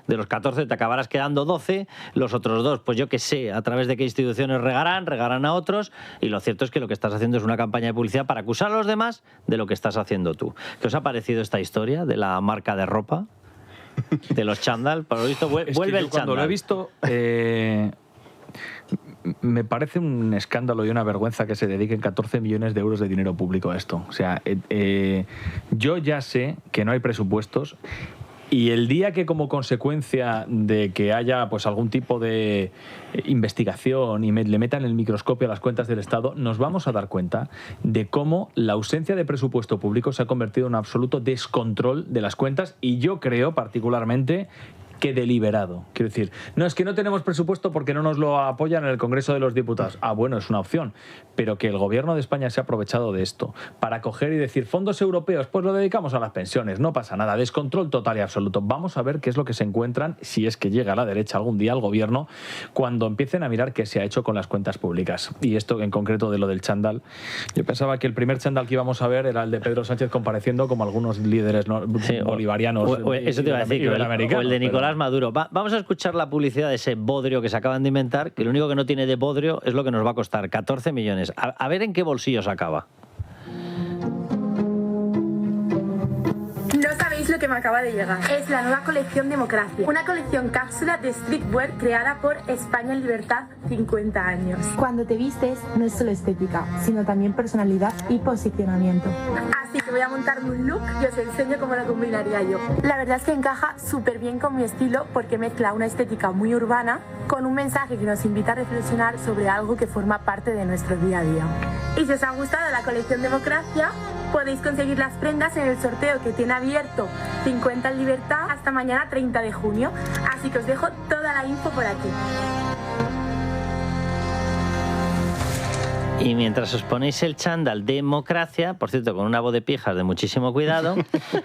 [SPEAKER 2] de los 14 te acabarás quedando 12, los otros 2, pues yo qué sé, a través de qué instituciones regarán a otros, y lo cierto es que lo que estás haciendo es una campaña de publicidad para acusar a los demás de lo que estás haciendo tú. ¿Qué os ha parecido esta historia de la marca de ropa? De los chándal, por lo visto vuelve el chándal.
[SPEAKER 4] Cuando lo he visto... me parece un escándalo y una vergüenza que se dediquen 14 millones de euros de dinero público a esto. O sea, yo ya sé que no hay presupuestos, y el día que, como consecuencia de que haya pues algún tipo de investigación y le metan el microscopio a las cuentas del Estado, nos vamos a dar cuenta de cómo la ausencia de presupuesto público se ha convertido en un absoluto descontrol de las cuentas, y yo creo particularmente que deliberado. Quiero decir, no es que no tenemos presupuesto porque no nos lo apoyan en el Congreso de los Diputados. Bueno, es una opción, pero que el Gobierno de España se ha aprovechado de esto para coger y decir, fondos europeos, pues lo dedicamos a las pensiones, no pasa nada, descontrol total y absoluto. Vamos a ver qué es lo que se encuentran, si es que llega a la derecha algún día al Gobierno, cuando empiecen a mirar qué se ha hecho con las cuentas públicas. Y esto en concreto de lo del chándal, yo pensaba que el primer chándal que íbamos a ver era el de Pedro Sánchez compareciendo como algunos líderes bolivarianos.
[SPEAKER 2] Eso te iba a decir, o el de Nicolás Maduro. Vamos a escuchar la publicidad de ese bodrio que se acaban de inventar, que lo único que no tiene de bodrio es lo que nos va a costar, 14 millones. A ver en qué bolsillos acaba.
[SPEAKER 16] No sabéis lo que me acaba de llegar. Es la nueva colección Democracia. Una colección cápsula de streetwear creada por España en Libertad 50 años.
[SPEAKER 17] Cuando te vistes no es solo estética, sino también personalidad y posicionamiento.
[SPEAKER 16] Así que voy a montarme un look y os enseño cómo lo combinaría yo. La verdad es que encaja súper bien con mi estilo, porque mezcla una estética muy urbana con un mensaje que nos invita a reflexionar sobre algo que forma parte de nuestro día a día. Y si os ha gustado la colección Democracia, podéis conseguir las prendas en el sorteo que tiene abierto 50 en Libertad hasta mañana 30 de junio. Así que os dejo toda la info por aquí.
[SPEAKER 2] Y mientras os ponéis el chándal democracia, por cierto, con una voz de pijas de muchísimo cuidado,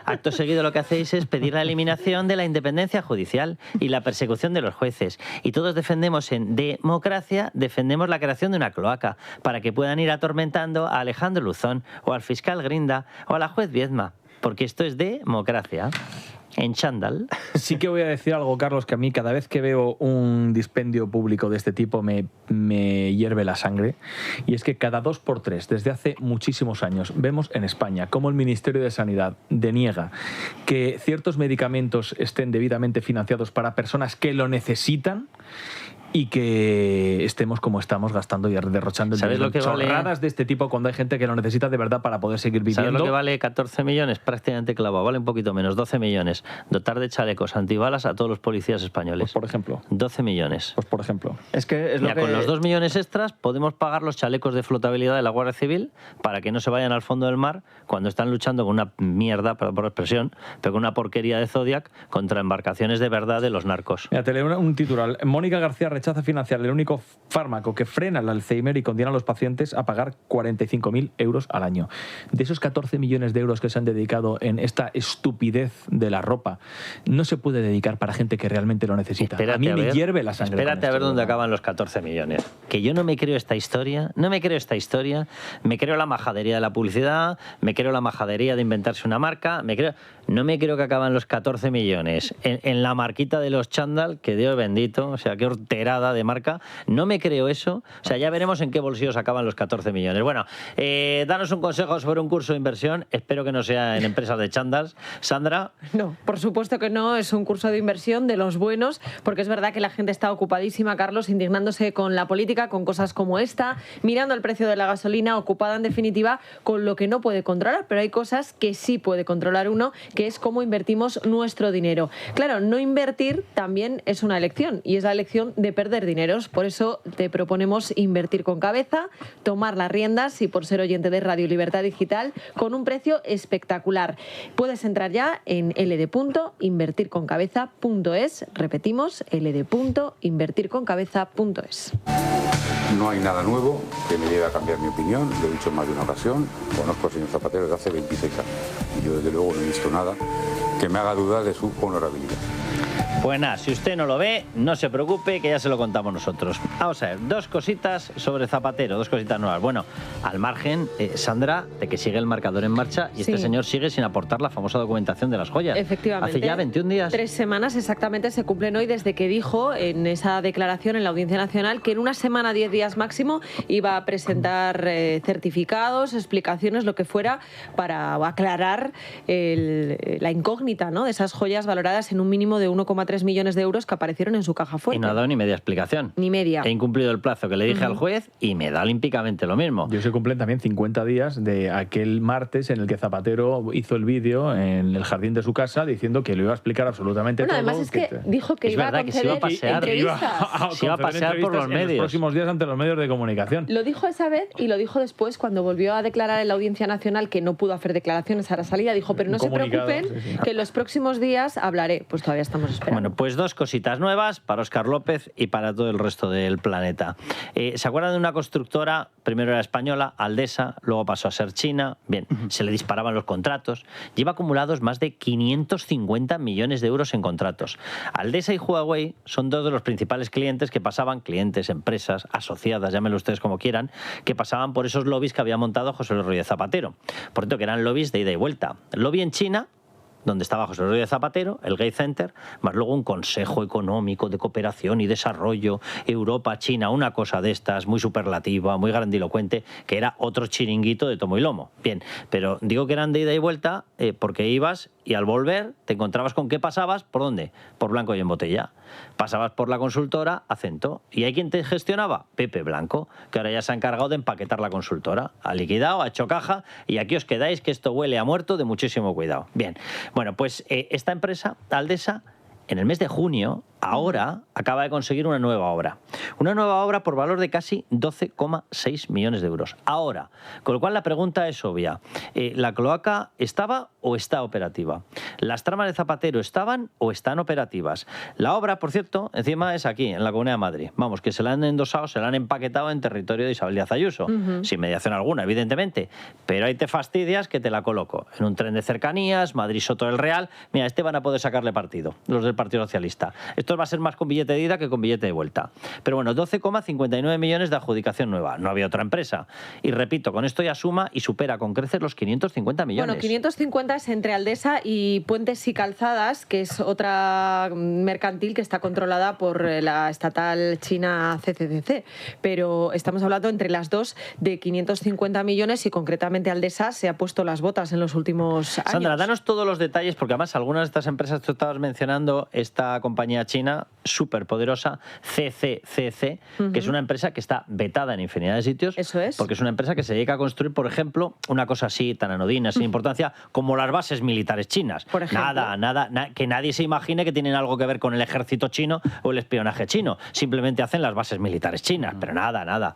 [SPEAKER 2] acto seguido lo que hacéis es pedir la eliminación de la independencia judicial y la persecución de los jueces. Y todos defendemos en democracia, defendemos la creación de una cloaca para que puedan ir atormentando a Alejandro Luzón o al fiscal Grinda o a la juez Viedma, porque esto es democracia. En chándal.
[SPEAKER 4] Sí que voy a decir algo, Carlos, que a mí cada vez que veo un dispendio público de este tipo me hierve la sangre. Y es que cada 2 por 3, desde hace muchísimos años, vemos en España cómo el Ministerio de Sanidad deniega que ciertos medicamentos estén debidamente financiados para personas que lo necesitan y que estemos como estamos gastando y derrochando el dinero. Chorradas de este tipo cuando hay gente que lo necesita de verdad para poder seguir viviendo.
[SPEAKER 2] ¿Sabes lo que vale 14 millones? Prácticamente clavado. Vale un poquito menos, 12 millones. Dotar de chalecos antibalas a todos los policías españoles.
[SPEAKER 4] Pues por ejemplo.
[SPEAKER 2] 12 millones.
[SPEAKER 4] Pues por ejemplo.
[SPEAKER 3] Es que es
[SPEAKER 2] Mira, con los 2 millones extras podemos pagar los chalecos de flotabilidad de la Guardia Civil para que no se vayan al fondo del mar cuando están luchando con una mierda, perdón por la expresión, pero con una porquería de Zodiac contra embarcaciones de verdad de los narcos.
[SPEAKER 4] Mira, te leo un titular. Mónica García rechaza financiar el único fármaco que frena el Alzheimer y condena a los pacientes a pagar 45.000 euros al año. De esos 14 millones de euros que se han dedicado en esta estupidez de la ropa, no se puede dedicar para gente que realmente lo necesita.
[SPEAKER 2] Espérate,
[SPEAKER 4] a mí me hierve la sangre.
[SPEAKER 2] Espérate a ver dónde acaban los 14 millones. Que yo no me creo esta historia, me creo la majadería de la publicidad, me creo la majadería de inventarse una marca, no me creo que acaban los 14 millones en la marquita de los chándal, que Dios bendito, o sea, qué horterada de marca. No me creo eso. O sea, ya veremos en qué bolsillos acaban los 14 millones. Bueno, danos un consejo sobre un curso de inversión. Espero que no sea en empresas de chándals. Sandra.
[SPEAKER 10] No, por supuesto que no. Es un curso de inversión de los buenos, porque es verdad que la gente está ocupadísima, Carlos, indignándose con la política, con cosas como esta, mirando el precio de la gasolina, ocupada en definitiva con lo que no puede controlar. Pero hay cosas que sí puede controlar uno, que es cómo invertimos nuestro dinero. Claro, no invertir también es una elección, y es la elección de perder dineros. Por eso te proponemos invertir con cabeza, tomar las riendas y por ser oyente de Radio Libertad Digital con un precio espectacular. Puedes entrar ya en ld.invertirconcabeza.es. Repetimos, ld.invertirconcabeza.es.
[SPEAKER 18] No hay nada nuevo que me lleve a cambiar mi opinión, lo he dicho en más de una ocasión. Conozco al señor Zapatero desde hace 26 años y yo desde luego no he visto nada que me haga dudar de su honorabilidad.
[SPEAKER 2] Pues nada, si usted no lo ve, no se preocupe, que ya se lo contamos nosotros. Vamos a ver, 2 cositas sobre Zapatero, 2 cositas nuevas. Bueno, al margen, Sandra, de que sigue el marcador en marcha y este señor sigue sin aportar la famosa documentación de las joyas.
[SPEAKER 10] Efectivamente.
[SPEAKER 2] Hace ya 21 días.
[SPEAKER 10] 3 semanas exactamente se cumplen hoy desde que dijo en esa declaración en la Audiencia Nacional que en una semana, 10 días máximo, iba a presentar certificados, explicaciones, lo que fuera, para aclarar la incógnita, ¿no?, de esas joyas valoradas en un mínimo de 1,3 millones de euros que aparecieron en su caja fuerte.
[SPEAKER 2] Y no ha dado ni media explicación.
[SPEAKER 10] Ni media.
[SPEAKER 2] He incumplido el plazo que le dije al juez y me da olímpicamente lo mismo.
[SPEAKER 4] Yo se cumplen también 50 días de aquel martes en el que Zapatero hizo el vídeo en el jardín de su casa diciendo que lo iba a explicar absolutamente todo.
[SPEAKER 10] Además es que dijo que iba a conceder entrevistas.
[SPEAKER 2] Se iba a pasear por los medios.
[SPEAKER 4] En los próximos días ante los medios de comunicación.
[SPEAKER 10] Lo dijo esa vez y lo dijo después cuando volvió a declarar en la Audiencia Nacional que no pudo hacer declaraciones a la salida. Dijo, pero no se preocupen, que en los próximos días hablaré. Pues todavía estamos esperando.
[SPEAKER 2] Bueno, pues 2 cositas nuevas para Óscar López y para todo el resto del planeta. ¿Se acuerdan de una constructora? Primero era española, Aldesa, luego pasó a ser china. Bien, se le disparaban los contratos. Lleva acumulados más de 550 millones de euros en contratos. Aldesa y Huawei son 2 de los principales clientes que pasaban, clientes, empresas, asociadas, llámenlo ustedes como quieran, que pasaban por esos lobbies que había montado José Luis Rodríguez Zapatero. Por cierto, que eran lobbies de ida y vuelta. Lobby en China, donde estaba José Luis Rodríguez Zapatero, el Gates Center, más luego un Consejo Económico de Cooperación y Desarrollo, Europa-China, una cosa de estas muy superlativa, muy grandilocuente, que era otro chiringuito de tomo y lomo. Bien, pero digo que eran de ida y vuelta porque ibas y al volver te encontrabas con que pasabas, ¿por dónde? Por Blanco y en Botella. Pasabas por la consultora Acento. ¿Y hay quien te gestionaba? Pepe Blanco, que ahora ya se ha encargado de empaquetar la consultora. Ha liquidado, ha hecho caja y aquí os quedáis, que esto huele a muerto de muchísimo cuidado. Bien, bueno, pues esta empresa, Aldesa, en el mes de junio ahora acaba de conseguir una nueva obra. Una nueva obra por valor de casi 12,6 millones de euros. Ahora, con lo cual la pregunta es obvia. ¿La cloaca estaba o está operativa? ¿Las tramas de Zapatero estaban o están operativas? La obra, por cierto, encima es aquí, en la Comunidad de Madrid. Vamos, que se la han endosado, se la han empaquetado en territorio de Isabel Díaz Ayuso. Sin mediación alguna, evidentemente. Pero ahí te fastidias que te la coloco. En un tren de cercanías, Madrid-Soto del Real. Mira, van a poder sacarle partido, los del Partido Socialista. Esto va a ser más con billete de ida que con billete de vuelta. Pero bueno, 12,59 millones de adjudicación nueva. No había otra empresa. Y repito, con esto ya suma y supera con creces los 550 millones.
[SPEAKER 10] Bueno, 550 es entre Aldesa y Puentes y Calzadas, que es otra mercantil que está controlada por la estatal china CCCC. Pero estamos hablando entre las dos de 550 millones y concretamente Aldesa se ha puesto las botas en los últimos años.
[SPEAKER 2] Sandra, danos todos los detalles porque además algunas de estas empresas, tú estabas mencionando esta compañía china súper poderosa, CCCC, que es una empresa que está vetada en infinidad de sitios.
[SPEAKER 10] Eso es.
[SPEAKER 2] Porque es una empresa que se dedica a construir, por ejemplo, una cosa así tan anodina, sin importancia, como las bases militares chinas.
[SPEAKER 10] Por ejemplo.
[SPEAKER 2] Nada, que nadie se imagine que tienen algo que ver con el ejército chino o el espionaje chino. Simplemente hacen las bases militares chinas, pero nada.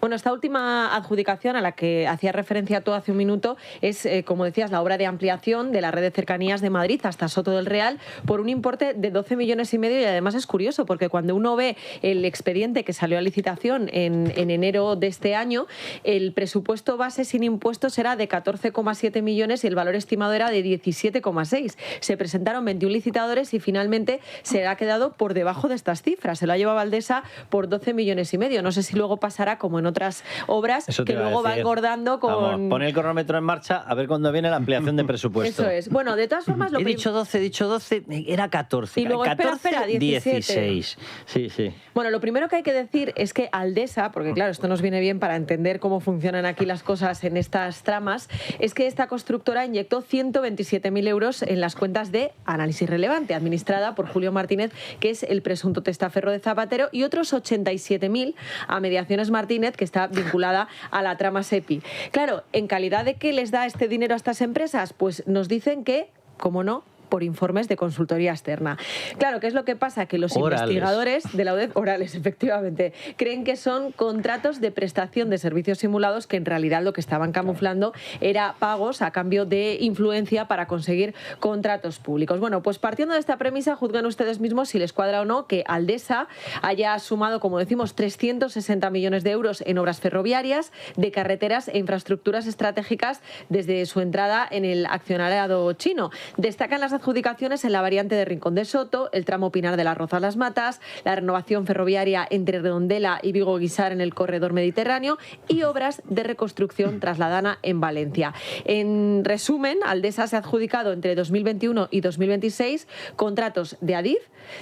[SPEAKER 10] Bueno, esta última adjudicación a la que hacía referencia tú hace un minuto es, como decías, la obra de ampliación de la red de cercanías de Madrid hasta Soto del Real por un importe de 12,5 millones y además es curioso porque cuando uno ve el expediente que salió a licitación en enero de este año, el presupuesto base sin impuestos era de 14,7 millones y el valor estimado era de 17,6. Se presentaron 21 licitadores y finalmente se ha quedado por debajo de estas cifras. Se lo ha llevado Aldesa por 12,5 millones. No sé si luego pasará como en otras obras que luego va engordando con...
[SPEAKER 2] Vamos, pon el cronómetro en marcha a ver cuándo viene la ampliación de presupuesto.
[SPEAKER 10] Eso es. Bueno, de todas formas...
[SPEAKER 2] He dicho 12, era 14.
[SPEAKER 10] Y luego,
[SPEAKER 2] 14,
[SPEAKER 10] espera,
[SPEAKER 2] 16. Sí.
[SPEAKER 10] Bueno, lo primero que hay que decir es que Aldesa, porque claro, esto nos viene bien para entender cómo funcionan aquí las cosas en estas tramas, es que esta constructora inyectó 127.000 euros en las cuentas de Análisis Relevante, administrada por Julio Martínez, que es el presunto testaferro de Zapatero, y otros 87.000 a Mediaciones Martínez, que está vinculada a la trama SEPI. Claro, ¿en calidad de qué les da este dinero a estas empresas? Pues nos dicen que, como no, por informes de consultoría externa. Claro, ¿qué es lo que pasa? Que los investigadores de la UDEF, orales, efectivamente, creen que son contratos de prestación de servicios simulados que en realidad lo que estaban camuflando era pagos a cambio de influencia para conseguir contratos públicos. Bueno, pues partiendo de esta premisa, juzgan ustedes mismos si les cuadra o no que Aldesa haya sumado, como decimos, 360 millones de euros en obras ferroviarias, de carreteras e infraestructuras estratégicas desde su entrada en el accionariado chino. Destacan las adjudicaciones en la variante de Rincón de Soto, el tramo Pinar de las Rozas Las Matas, la renovación ferroviaria entre Redondela y Vigo-Guisar en el corredor mediterráneo y obras de reconstrucción trasladana en Valencia. En resumen, Aldesa se ha adjudicado entre 2021 y 2026 contratos de ADIF,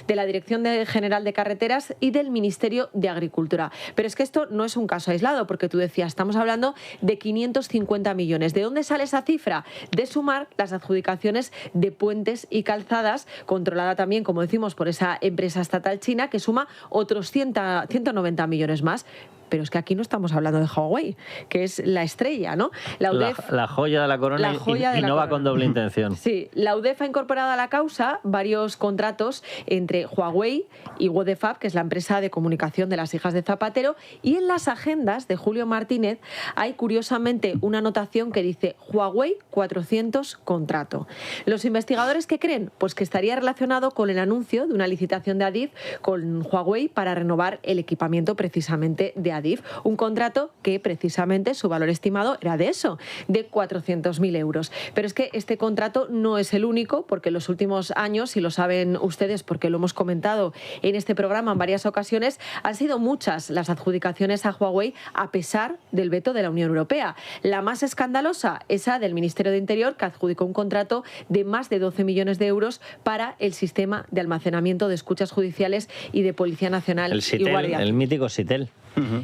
[SPEAKER 10] de la Dirección General de Carreteras y del Ministerio de Agricultura. Pero es que esto no es un caso aislado, porque tú decías, estamos hablando de 550 millones. ¿De dónde sale esa cifra? De sumar las adjudicaciones de puentes y calzadas, controlada también, como decimos, por esa empresa estatal china, que suma otros 190 millones más. Pero es que aquí no estamos hablando de Huawei, que es la estrella, ¿no? La UDEF,
[SPEAKER 2] la joya de la corona y no va con doble intención.
[SPEAKER 10] Sí, la UDEF ha incorporado a la causa varios contratos entre Huawei y Wodefab, que es la empresa de comunicación de las hijas de Zapatero, y en las agendas de Julio Martínez hay curiosamente una anotación que dice Huawei 400 contrato. ¿Los investigadores qué creen? Pues que estaría relacionado con el anuncio de una licitación de ADIF con Huawei para renovar el equipamiento precisamente de ADIF, un contrato que precisamente su valor estimado era de eso, de 400.000 euros. Pero es que este contrato no es el único, porque en los últimos años, y lo saben ustedes porque lo hemos comentado en este programa en varias ocasiones, han sido muchas las adjudicaciones a Huawei a pesar del veto de la Unión Europea. La más escandalosa, esa del Ministerio de Interior, que adjudicó un contrato de más de 12 millones de euros para el sistema de almacenamiento de escuchas judiciales y de Policía Nacional y Guardia.
[SPEAKER 2] El mítico SITEL.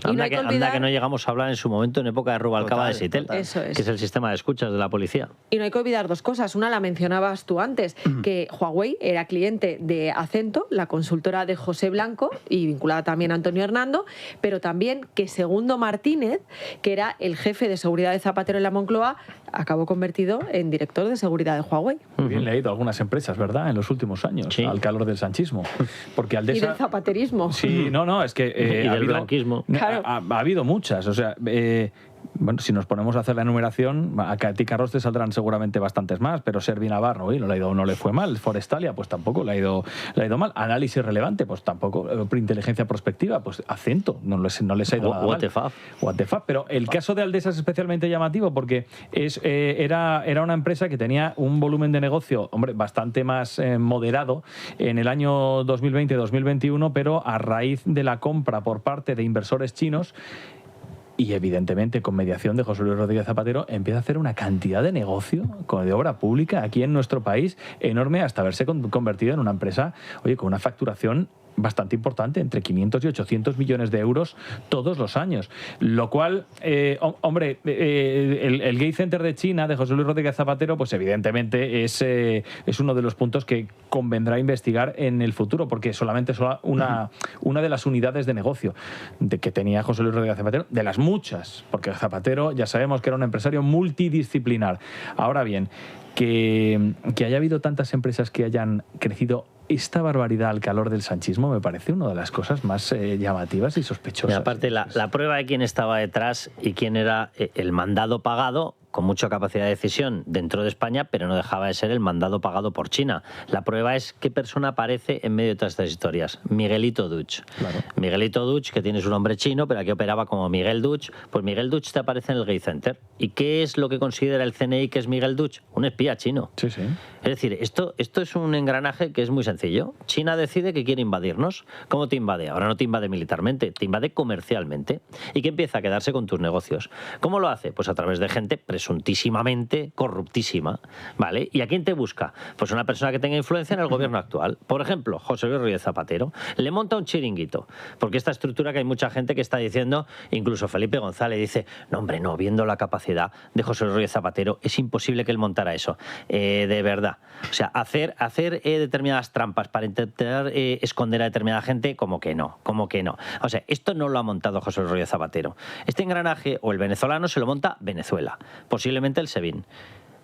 [SPEAKER 2] Anda que no llegamos a hablar en su momento en época de Rubalcaba de Sitel,
[SPEAKER 10] Eso es.
[SPEAKER 2] que es el sistema de escuchas de la policía.
[SPEAKER 10] Y no hay que olvidar dos cosas. Una la mencionabas tú antes, que Huawei era cliente de Acento, la consultora de José Blanco, y vinculada también a Antonio Hernando, pero también que Segundo Martínez, que era el jefe de seguridad de Zapatero en la Moncloa, acabó convertido en director de seguridad de Huawei.
[SPEAKER 4] Muy bien leído algunas empresas, ¿verdad?, en los últimos años, al calor del sanchismo. Porque Aldesa...
[SPEAKER 10] Y del zapaterismo.
[SPEAKER 4] Sí, no, es que...
[SPEAKER 2] y del blanquismo.
[SPEAKER 10] Claro.
[SPEAKER 4] Ha habido muchas, o sea... bueno, si nos ponemos a hacer la enumeración, a ti, Carlos, te saldrán seguramente bastantes más, pero Servi Navarro, no le fue mal. Forestalia, pues tampoco le ha ido mal. Análisis relevante, pues tampoco. Inteligencia prospectiva, pues Acento, no les ha ido nada mal. What the fuck. Pero el caso de Aldesa es especialmente llamativo porque era una empresa que tenía un volumen de negocio, hombre, bastante más moderado en el año 2020-2021, pero a raíz de la compra por parte de inversores chinos, y evidentemente con mediación de José Luis Rodríguez Zapatero, empieza a hacer una cantidad de negocio de obra pública aquí en nuestro país enorme, hasta haberse convertido en una empresa, oye, con una facturación bastante importante, entre 500 y 800 millones de euros todos los años. Lo cual, hombre, el Gate Center de China, de José Luis Rodríguez Zapatero, pues evidentemente es uno de los puntos que convendrá investigar en el futuro, porque solamente es una de las unidades de negocio que tenía José Luis Rodríguez Zapatero, de las muchas, porque Zapatero ya sabemos que era un empresario multidisciplinar. Ahora bien, que haya habido tantas empresas que hayan crecido esta barbaridad al calor del sanchismo me parece una de las cosas más llamativas y sospechosas.
[SPEAKER 2] Y aparte, la prueba de quién estaba detrás y quién era el mandado pagado, con mucha capacidad de decisión dentro de España, pero no dejaba de ser el mandado pagado por China. La prueba es qué persona aparece en medio de todas estas historias. Miguelito Duch. Claro. Miguelito Duch, que tiene su nombre chino, pero aquí operaba como Miguel Duch. Pues Miguel Duch te aparece en el Gate Center. ¿Y qué es lo que considera el CNI que es Miguel Duch? Un espía chino.
[SPEAKER 4] Sí, sí.
[SPEAKER 2] Es decir, esto es un engranaje que es muy sencillo. China decide que quiere invadirnos. ¿Cómo te invade? Ahora no te invade militarmente, te invade comercialmente. ¿Y qué empieza a quedarse con tus negocios? ¿Cómo lo hace? Pues a través de gente presuntísimamente corruptísima, ¿vale? ¿Y a quién te busca? Pues una persona que tenga influencia en el gobierno actual. Por ejemplo, José Luis Rodríguez Zapatero. Le monta un chiringuito, porque esta estructura que hay mucha gente que está diciendo, incluso Felipe González dice, no hombre, no, viendo la capacidad de José Luis Rodríguez Zapatero, es imposible que él montara eso. De verdad. O sea, hacer determinadas trampas para intentar esconder a determinada gente, como que no. O sea, esto no lo ha montado José Luis Rodríguez Zapatero. Este engranaje, o el venezolano, se lo monta Venezuela. Posiblemente el SEBIN.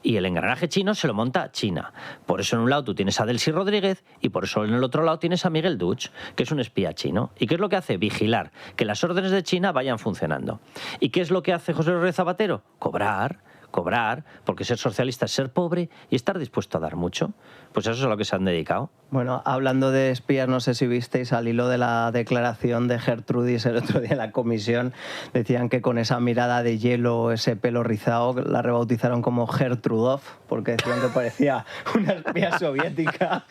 [SPEAKER 2] Y el engranaje chino se lo monta China. Por eso en un lado tú tienes a Delcy Rodríguez y por eso en el otro lado tienes a Miguel Duch, que es un espía chino. ¿Y qué es lo que hace? Vigilar que las órdenes de China vayan funcionando. ¿Y qué es lo que hace José Luis Rodríguez Zapatero? Cobrar, porque ser socialista es ser pobre y estar dispuesto a dar mucho. Pues eso es a lo que se han dedicado.
[SPEAKER 3] Bueno, hablando de espías, no sé si visteis al hilo de la declaración de Gertrudis el otro día en la comisión, decían que con esa mirada de hielo, ese pelo rizado, la rebautizaron como Gertrudov, porque decían que parecía una espía soviética,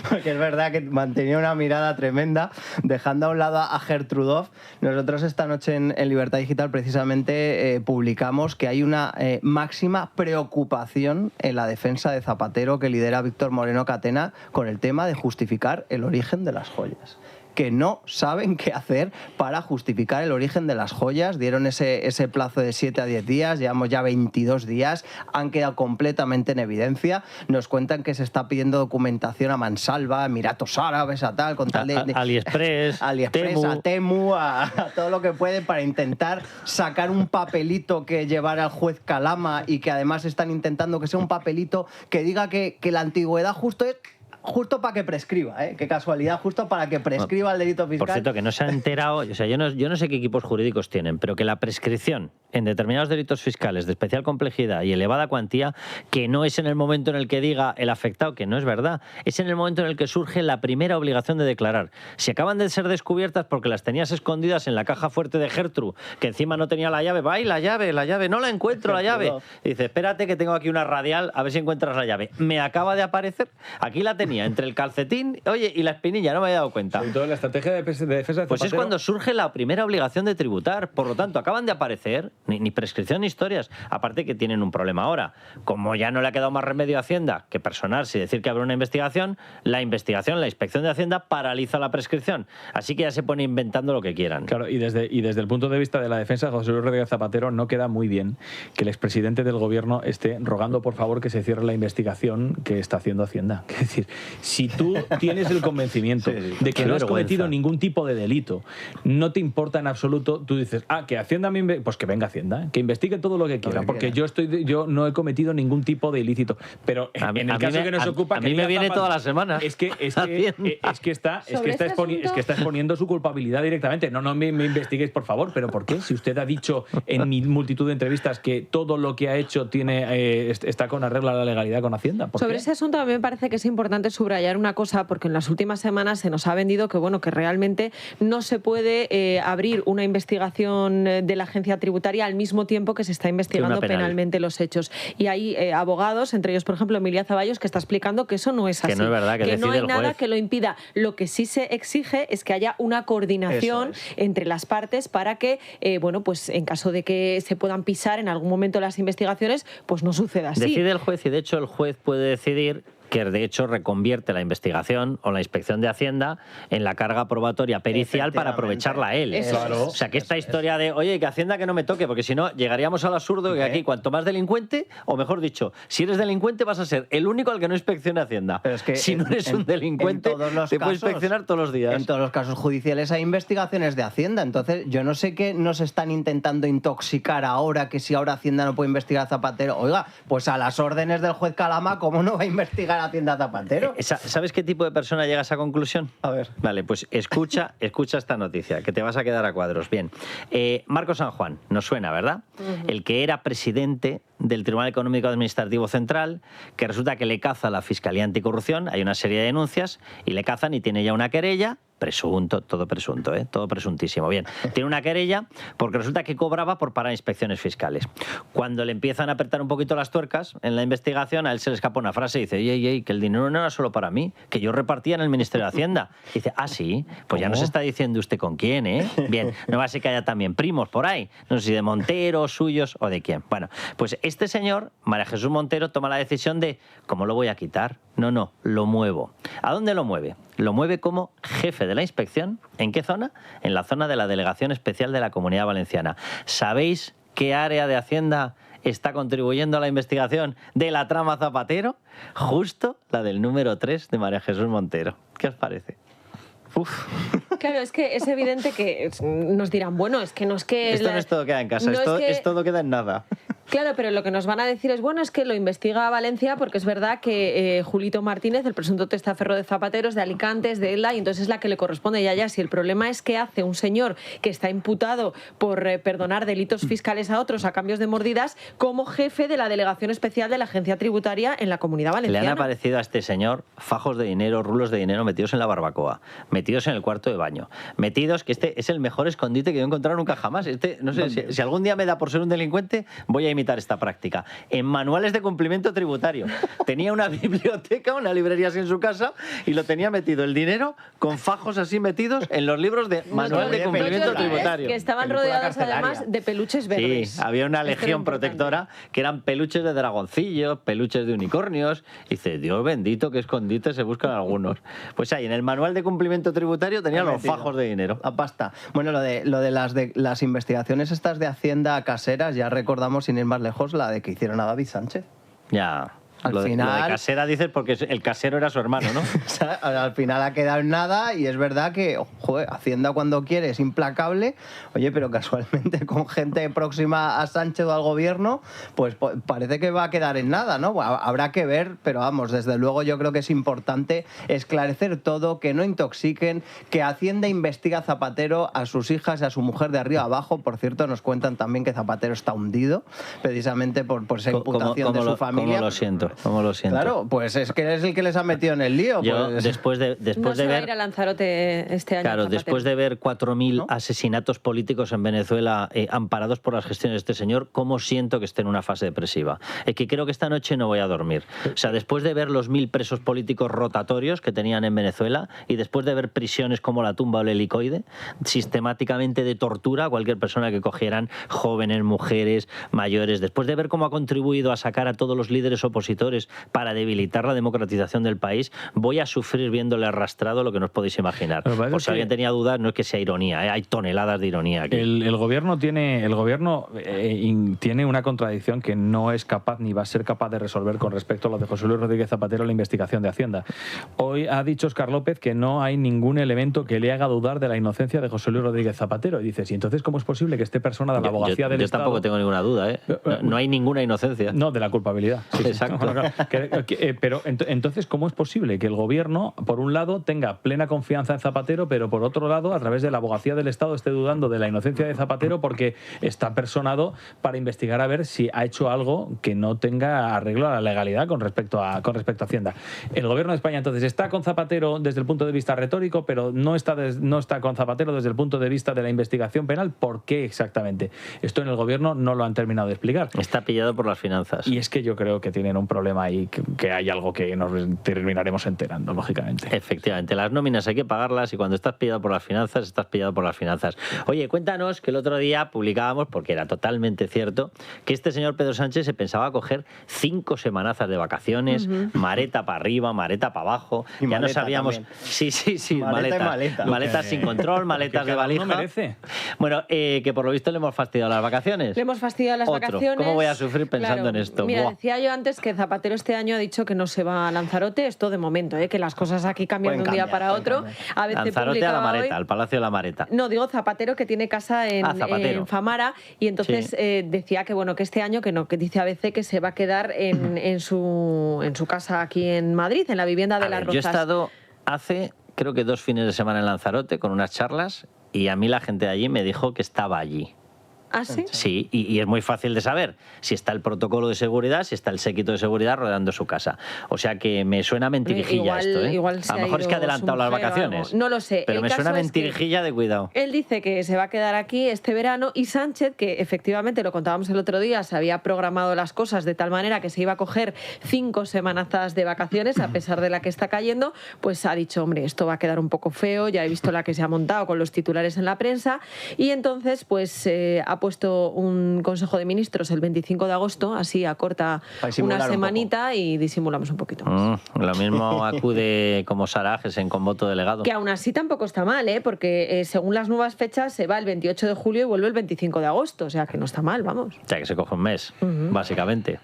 [SPEAKER 3] porque es verdad que mantenía una mirada tremenda. Dejando a un lado a Gertrudov, nosotros esta noche en Libertad Digital precisamente publicamos que hay una máxima preocupación en la defensa de Zapatero que lidera Víctor Moreno Catena con el tema de justificar el origen de las joyas. Que no saben qué hacer para justificar el origen de las joyas. Dieron ese plazo de 7 a 10 días, llevamos ya 22 días, han quedado completamente en evidencia. Nos cuentan que se está pidiendo documentación a mansalva, a Emiratos Árabes, a tal, con tal de
[SPEAKER 2] AliExpress,
[SPEAKER 3] Temu. A Temu, a todo lo que pueden para intentar sacar un papelito que llevar al juez Calama y que además están intentando que sea un papelito que diga que la antigüedad justo para que prescriba, ¿eh? Qué casualidad, justo para que prescriba el delito fiscal.
[SPEAKER 2] Por cierto, que no se ha enterado, o sea, yo no sé qué equipos jurídicos tienen, pero que la prescripción en determinados delitos fiscales de especial complejidad y elevada cuantía, que no es en el momento en el que diga el afectado, que no es verdad, es en el momento en el que surge la primera obligación de declarar. Si acaban de ser descubiertas porque las tenías escondidas en la caja fuerte de Gertrude, que encima no tenía la llave, ¡ay, la llave, no la encuentro, la llave! Y dice, espérate que tengo aquí una radial, a ver si encuentras la llave. Me acaba de aparecer, aquí la tenía entre el calcetín, oye, y la espinilla, no me había dado cuenta.
[SPEAKER 4] Sobre todo la estrategia de defensa de Zapatero.
[SPEAKER 2] Pues es cuando surge la primera obligación de tributar. Por lo tanto, acaban de aparecer, ni prescripción ni historias. Aparte que tienen un problema ahora. Como ya no le ha quedado más remedio a Hacienda que personarse y decir que habrá una investigación, la inspección de Hacienda paraliza la prescripción. Así que ya se pone inventando lo que quieran.
[SPEAKER 4] Claro, y desde el punto de vista de la defensa, José Luis Rodríguez Zapatero, no queda muy bien que el expresidente del gobierno esté rogando por favor que se cierre la investigación que está haciendo Hacienda. Es decir, si tú tienes el convencimiento de que no has cometido ningún tipo de delito, no te importa en absoluto, tú dices, que Hacienda pues que venga Hacienda, que investigue todo lo que quiera, porque yo no he cometido ningún tipo de ilícito. Pero en el caso que nos ocupa,
[SPEAKER 2] a mí me viene toda la semana.
[SPEAKER 4] Es que está exponiendo su culpabilidad directamente. No me investiguéis, por favor. ¿Pero por qué? Si usted ha dicho en multitud de entrevistas que todo lo que ha hecho está con arreglo a la legalidad con Hacienda.
[SPEAKER 10] Sobre ese asunto a mí me parece que es importante subrayar una cosa, porque en las últimas semanas se nos ha vendido que realmente no se puede abrir una investigación de la agencia tributaria al mismo tiempo que se está investigando penalmente los hechos. Y hay abogados, entre ellos, por ejemplo, Emilia Zaballos, que está explicando que eso no es así.
[SPEAKER 2] Que no es verdad, que
[SPEAKER 10] no hay nada que lo impida. Lo que sí se exige es que haya una coordinación entre las partes para que, pues en caso de que se puedan pisar en algún momento las investigaciones, pues no suceda así.
[SPEAKER 2] Decide el juez y, de hecho, el juez puede decidir que de hecho reconvierte la investigación o la inspección de Hacienda en la carga probatoria pericial para aprovecharla a él. O sea, que esta historia de, oye, que Hacienda que no me toque, porque si no llegaríamos al absurdo que aquí cuanto más delincuente, o mejor dicho, si eres delincuente vas a ser el único al que no inspeccione Hacienda.
[SPEAKER 3] Pero es que
[SPEAKER 2] si no eres un delincuente, te puede inspeccionar todos los días.
[SPEAKER 3] En todos los casos judiciales hay investigaciones de Hacienda, entonces yo no sé qué nos están intentando intoxicar ahora, que si ahora Hacienda no puede investigar a Zapatero. Oiga, pues a las órdenes del juez Calama, ¿cómo no va a investigar Hacienda Zapatero?
[SPEAKER 2] ¿Sabes qué tipo de persona llega a esa conclusión?
[SPEAKER 3] A ver.
[SPEAKER 2] Vale, pues escucha esta noticia, que te vas a quedar a cuadros. Bien, Marco San Juan, nos suena, ¿verdad? El que era presidente del Tribunal Económico Administrativo Central, que resulta que le caza la Fiscalía Anticorrupción, hay una serie de denuncias, y le cazan y tiene ya una querella, presunto, todo presunto, todo presuntísimo. Bien, tiene una querella porque resulta que cobraba por parar inspecciones fiscales. Cuando le empiezan a apretar un poquito las tuercas en la investigación, a él se le escapa una frase y dice, ey, que el dinero no era solo para mí, que yo repartía en el Ministerio de Hacienda. Y dice, sí, pues ya nos está diciendo usted con quién, ¿eh? Bien, no va a ser que haya también primos por ahí, no sé si de Montero, suyos o de quién. Bueno, pues este señor, María Jesús Montero, toma la decisión de, ¿cómo lo voy a quitar? No, lo muevo. ¿A dónde lo mueve? Lo mueve como jefe de la inspección. ¿En qué zona? En la zona de la Delegación Especial de la Comunidad Valenciana. ¿Sabéis qué área de Hacienda está contribuyendo a la investigación de la trama Zapatero? Justo la del número 3 de María Jesús Montero. ¿Qué os parece?
[SPEAKER 10] Uf. Claro, es que es evidente que nos dirán, bueno, es que no es que...
[SPEAKER 2] Esto no es todo queda en casa, esto no queda en nada.
[SPEAKER 10] Claro, pero lo que nos van a decir es, bueno, es que lo investiga Valencia porque es verdad que Julito Martínez, el presunto testaferro de Zapatero, es de Alicante, es de Elda, y entonces es la que le corresponde. Ya, si el problema es que hace un señor que está imputado por perdonar delitos fiscales a otros a cambios de mordidas como jefe de la Delegación Especial de la Agencia Tributaria en la Comunidad Valenciana.
[SPEAKER 2] Le han aparecido a este señor fajos de dinero, rulos de dinero metidos en la barbacoa, metidos en el cuarto de baño, metidos, que este es el mejor escondite que yo he encontrado nunca jamás. No sé, si algún día me da por ser un delincuente, voy a imitar esta práctica. En manuales de cumplimiento tributario. Tenía una biblioteca, una librería así en su casa, y lo tenía metido el dinero con fajos así metidos en los libros de manual de cumplimiento tributario.
[SPEAKER 10] Que estaban rodeados además de peluches verdes.
[SPEAKER 2] Sí, había una legión protectora que eran peluches de dragoncillos, peluches de unicornios. Y dice, Dios bendito, qué escondite se buscan algunos. Pues ahí, en el manual de cumplimiento tributario tenían los fajos de dinero.
[SPEAKER 3] La pasta. Bueno, lo de las investigaciones estas de Hacienda caseras, ya recordamos, sin ir más lejos, la de que hicieron a David Sánchez.
[SPEAKER 2] Ya.
[SPEAKER 3] Al final,
[SPEAKER 2] lo de casera dices porque el casero era su hermano, ¿no?
[SPEAKER 3] Al final ha quedado en nada, y es verdad que, joder, Hacienda cuando quiere es implacable, oye, pero casualmente con gente próxima a Sánchez o al gobierno, pues parece que va a quedar en nada, ¿no? Bueno, habrá que ver, pero vamos, desde luego yo creo que es importante esclarecer todo, que no intoxiquen, que Hacienda investiga a Zapatero, a sus hijas y a su mujer de arriba abajo. Por cierto, nos cuentan también que Zapatero está hundido, precisamente por esa imputación de su familia.
[SPEAKER 2] Lo siento. siento, cómo lo siento.
[SPEAKER 3] Claro, pues es que es el que les ha metido en el lío.
[SPEAKER 2] Yo,
[SPEAKER 3] pues.
[SPEAKER 2] después de
[SPEAKER 10] No se va a
[SPEAKER 2] ver...
[SPEAKER 10] ir a Lanzarote este año.
[SPEAKER 2] Claro,
[SPEAKER 10] Zapatero.
[SPEAKER 2] después de ver 4.000 asesinatos políticos en Venezuela amparados por las gestiones de este señor, ¿cómo siento que esté en una fase depresiva? Es que creo que esta noche no voy a dormir. O sea, después de ver los 1.000 presos políticos rotatorios que tenían en Venezuela y después de ver prisiones como La Tumba o el Helicoide, sistemáticamente de tortura a cualquier persona que cogieran, jóvenes, mujeres, mayores, después de ver cómo ha contribuido a sacar a todos los líderes opositores para debilitar la democratización del país, voy a sufrir viéndole arrastrado lo que no os podéis imaginar. Por si alguien tenía dudas, no es que sea ironía, hay toneladas de ironía aquí.
[SPEAKER 4] El gobierno tiene una contradicción que no es capaz ni va a ser capaz de resolver con respecto a lo de José Luis Rodríguez Zapatero en la investigación de Hacienda. Hoy ha dicho Óscar López que no hay ningún elemento que le haga dudar de la inocencia de José Luis Rodríguez Zapatero. Y dices, ¿y entonces cómo es posible que esté persona de la abogacía del Estado?
[SPEAKER 2] Yo tampoco tengo ninguna duda, ¿eh? No hay ninguna inocencia.
[SPEAKER 4] No, de la culpabilidad. Sí,
[SPEAKER 2] exacto.
[SPEAKER 4] Bueno, claro. Pero entonces, ¿cómo es posible que el gobierno, por un lado, tenga plena confianza en Zapatero, pero por otro lado, a través de la abogacía del Estado, esté dudando de la inocencia de Zapatero porque está personado para investigar a ver si ha hecho algo que no tenga arreglo a la legalidad con respecto a Hacienda? El gobierno de España, entonces, está con Zapatero desde el punto de vista retórico, pero no está con Zapatero desde el punto de vista de la investigación penal. ¿Por qué exactamente? Esto en el gobierno no lo han terminado de explicar.
[SPEAKER 2] Está pillado por las finanzas.
[SPEAKER 4] Y es que yo creo que tienen un problema ahí, que hay algo que nos terminaremos enterando, lógicamente.
[SPEAKER 2] Efectivamente, las nóminas hay que pagarlas y cuando estás pillado por las finanzas, estás pillado por las finanzas. Oye, cuéntanos que el otro día publicábamos, porque era totalmente cierto, que este señor Pedro Sánchez se pensaba coger 5 semanazas de vacaciones, mareta para arriba, mareta para abajo.
[SPEAKER 3] Y
[SPEAKER 2] ya no sabíamos...
[SPEAKER 3] también.
[SPEAKER 2] Sí,
[SPEAKER 3] Maleta.
[SPEAKER 2] maletas sin control, maletas de valija. Bueno, que por lo visto le hemos fastidiado las vacaciones.
[SPEAKER 10] Le hemos fastidiado las vacaciones.
[SPEAKER 2] ¿Cómo voy a sufrir pensando en esto?
[SPEAKER 10] Mira,
[SPEAKER 2] Buah.
[SPEAKER 10] decía yo antes que Zapatero este año ha dicho que no se va a Lanzarote, esto de momento, que las cosas aquí cambian de un día para otro. A veces
[SPEAKER 2] Lanzarote a la Mareta,
[SPEAKER 10] hoy,
[SPEAKER 2] al Palacio de la Mareta.
[SPEAKER 10] No, digo Zapatero, que tiene casa en Famara, y entonces decía que bueno, que este año que no, que dice a veces que se va a quedar en su casa aquí en Madrid, en la vivienda de las Rozas.
[SPEAKER 2] Yo he estado hace, creo que 2 fines de semana en Lanzarote con unas charlas y a mí la gente de allí me dijo que estaba allí.
[SPEAKER 10] ¿Ah, sí?
[SPEAKER 2] Sí, y es muy fácil de saber si está el protocolo de seguridad, si está el séquito de seguridad rodeando su casa. O sea que me suena mentirijilla esto, ¿eh?
[SPEAKER 10] Igual
[SPEAKER 2] a lo mejor es que ha adelantado las vacaciones.
[SPEAKER 10] No lo sé.
[SPEAKER 2] Pero me suena mentirijilla de cuidado.
[SPEAKER 10] Él dice que se va a quedar aquí este verano y Sánchez, que efectivamente, lo contábamos el otro día, se había programado las cosas de tal manera que se iba a coger 5 semanazas de vacaciones, a pesar de la que está cayendo, pues ha dicho, hombre, esto va a quedar un poco feo, ya he visto la que se ha montado con los titulares en la prensa, y entonces pues ha puesto un Consejo de Ministros el 25 de agosto, así acorta una semanita y disimulamos un poquito más.
[SPEAKER 2] Lo mismo acude como Sarajes con voto delegado.
[SPEAKER 10] Que aún así tampoco está mal, porque según las nuevas fechas se va el 28 de julio y vuelve el 25 de agosto, o sea que no está mal, vamos.
[SPEAKER 2] O sea que se coge un mes, básicamente.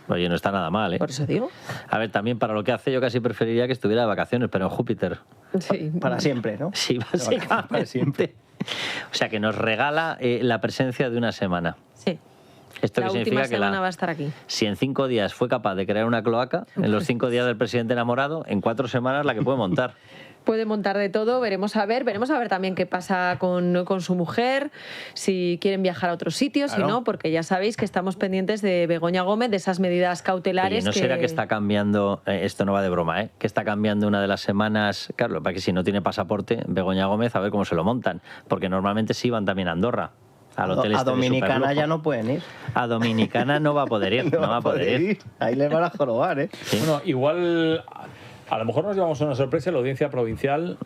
[SPEAKER 2] Oye, no está nada mal, ¿eh?
[SPEAKER 10] Por eso digo.
[SPEAKER 2] A ver, también para lo que hace yo casi preferiría que estuviera de vacaciones, pero en Júpiter.
[SPEAKER 10] Sí.
[SPEAKER 3] Para siempre, ¿no?
[SPEAKER 2] Sí, básicamente.
[SPEAKER 3] Para siempre.
[SPEAKER 2] O sea que nos regala la presencia de una semana.
[SPEAKER 10] Sí.
[SPEAKER 2] Esto
[SPEAKER 10] la
[SPEAKER 2] que
[SPEAKER 10] última
[SPEAKER 2] significa
[SPEAKER 10] semana
[SPEAKER 2] que
[SPEAKER 10] va a estar aquí.
[SPEAKER 2] Si en 5 días fue capaz de crear una cloaca, en los 5 días del presidente enamorado, en 4 semanas la que puede montar.
[SPEAKER 10] Puede montar de todo, veremos a ver también qué pasa con su mujer, si quieren viajar a otros sitios, si no, porque ya sabéis que estamos pendientes de Begoña Gómez, de esas medidas cautelares.
[SPEAKER 2] Oye, ¿no será que está cambiando, esto no va de broma, que está cambiando una de las semanas, claro, para que si no tiene pasaporte, Begoña Gómez, a ver cómo se lo montan, porque normalmente sí van también a Andorra. Al hotel
[SPEAKER 3] a Dominicana ya no pueden ir.
[SPEAKER 2] A Dominicana no va a poder ir, no va a poder ir.
[SPEAKER 3] Ahí les van a jorobar, ¿eh?
[SPEAKER 2] Sí.
[SPEAKER 4] Bueno, igual... A lo mejor nos llevamos una sorpresa, la audiencia provincial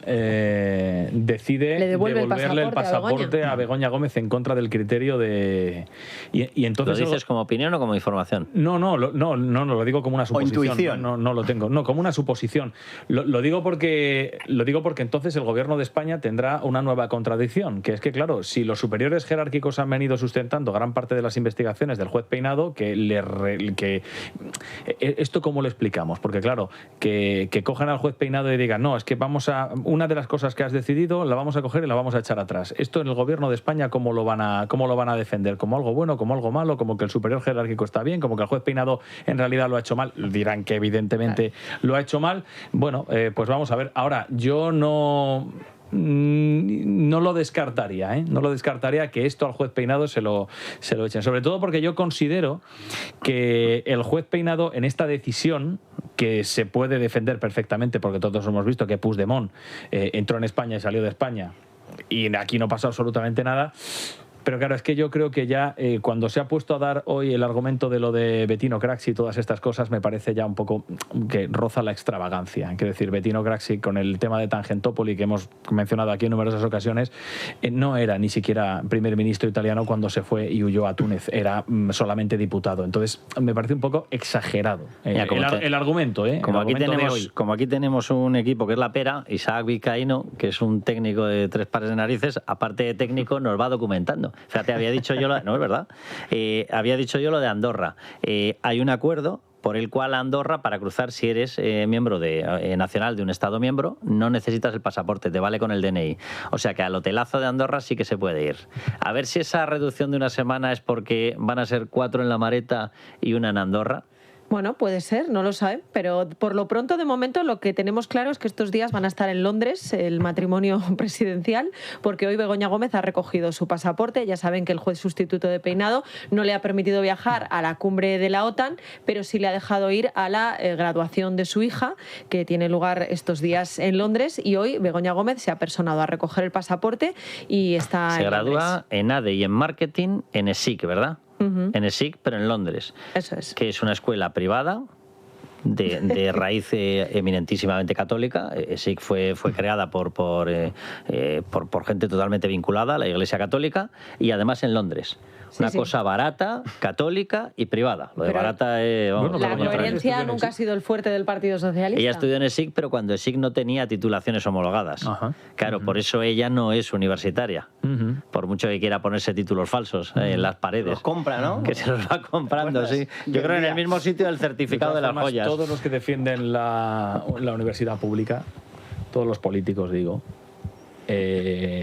[SPEAKER 4] decide devolverle el pasaporte a Begoña Gómez en contra del criterio de... Y entonces
[SPEAKER 2] ¿Lo dices como opinión o como información?
[SPEAKER 4] No, lo digo como una suposición.
[SPEAKER 3] O intuición.
[SPEAKER 4] No lo tengo. No, como una suposición. Lo digo porque entonces el gobierno de España tendrá una nueva contradicción, que es que, claro, si los superiores jerárquicos han venido sustentando gran parte de las investigaciones del juez Peinado, ¿esto cómo lo explicamos? Porque, claro, que cojan al juez Peinado y digan, no, es que una de las cosas que has decidido la vamos a coger y la vamos a echar atrás. Esto en el gobierno de España, ¿cómo lo van a defender? ¿Como algo bueno, como algo malo, como que el superior jerárquico está bien, como que el juez Peinado en realidad lo ha hecho mal? Dirán que evidentemente lo ha hecho mal. Bueno, pues vamos a ver. Ahora, yo no no lo descartaría, ¿eh? No lo descartaría que esto al juez Peinado se lo echen. Sobre todo porque yo considero que el juez Peinado en esta decisión, que se puede defender perfectamente, porque todos hemos visto que Puigdemont entró en España y salió de España, y aquí no pasó absolutamente nada. Pero claro, es que yo creo que ya cuando se ha puesto a dar hoy el argumento de lo de Bettino Craxi y todas estas cosas, me parece ya un poco que roza la extravagancia. Quiero decir, Bettino Craxi, con el tema de Tangentopoli, que hemos mencionado aquí en numerosas ocasiones, no era ni siquiera primer ministro italiano cuando se fue y huyó a Túnez, era solamente diputado. Entonces, me parece un poco exagerado el argumento.
[SPEAKER 2] Como aquí tenemos un equipo que es la pera, Isaac Vizcaíno, que es un técnico de 3 pares de narices, aparte de técnico, nos va documentando. Fíjate, había dicho yo no es verdad, había dicho yo lo de Andorra. Hay un acuerdo por el cual Andorra, para cruzar, si eres miembro nacional de un Estado miembro, no necesitas el pasaporte, te vale con el DNI. O sea que al hotelazo de Andorra sí que se puede ir. A ver si esa reducción de una semana es porque van a ser 4 en la Mareta y 1 en Andorra.
[SPEAKER 10] Bueno, puede ser, no lo saben, pero por lo pronto, de momento, lo que tenemos claro es que estos días van a estar en Londres el matrimonio presidencial, porque hoy Begoña Gómez ha recogido su pasaporte. Ya saben que el juez sustituto de Peinado no le ha permitido viajar a la cumbre de la OTAN, pero sí le ha dejado ir a la graduación de su hija, que tiene lugar estos días en Londres, y hoy Begoña Gómez se ha personado a recoger el pasaporte y está
[SPEAKER 2] Se gradúa en ADE y en Marketing en ESIC, ¿verdad? En ESIC, pero en Londres.
[SPEAKER 10] Eso es.
[SPEAKER 2] Que es una escuela privada de raíz eminentísimamente católica. ESIC fue creada por gente totalmente vinculada a la Iglesia Católica, y además en Londres. Una cosa barata, católica y privada. Lo de pero barata es...
[SPEAKER 10] la coherencia nunca ha sido el fuerte del Partido Socialista.
[SPEAKER 2] Ella estudió en ESIC, pero cuando ESIC no tenía titulaciones homologadas. Claro, por eso ella no es universitaria. Por mucho que quiera ponerse títulos falsos en las paredes.
[SPEAKER 3] Los compra, ¿no?
[SPEAKER 2] Que se los va comprando, sí. Yo creo en el mismo sitio del certificado de las joyas.
[SPEAKER 4] Todos los que defienden la universidad pública, todos los políticos, digo,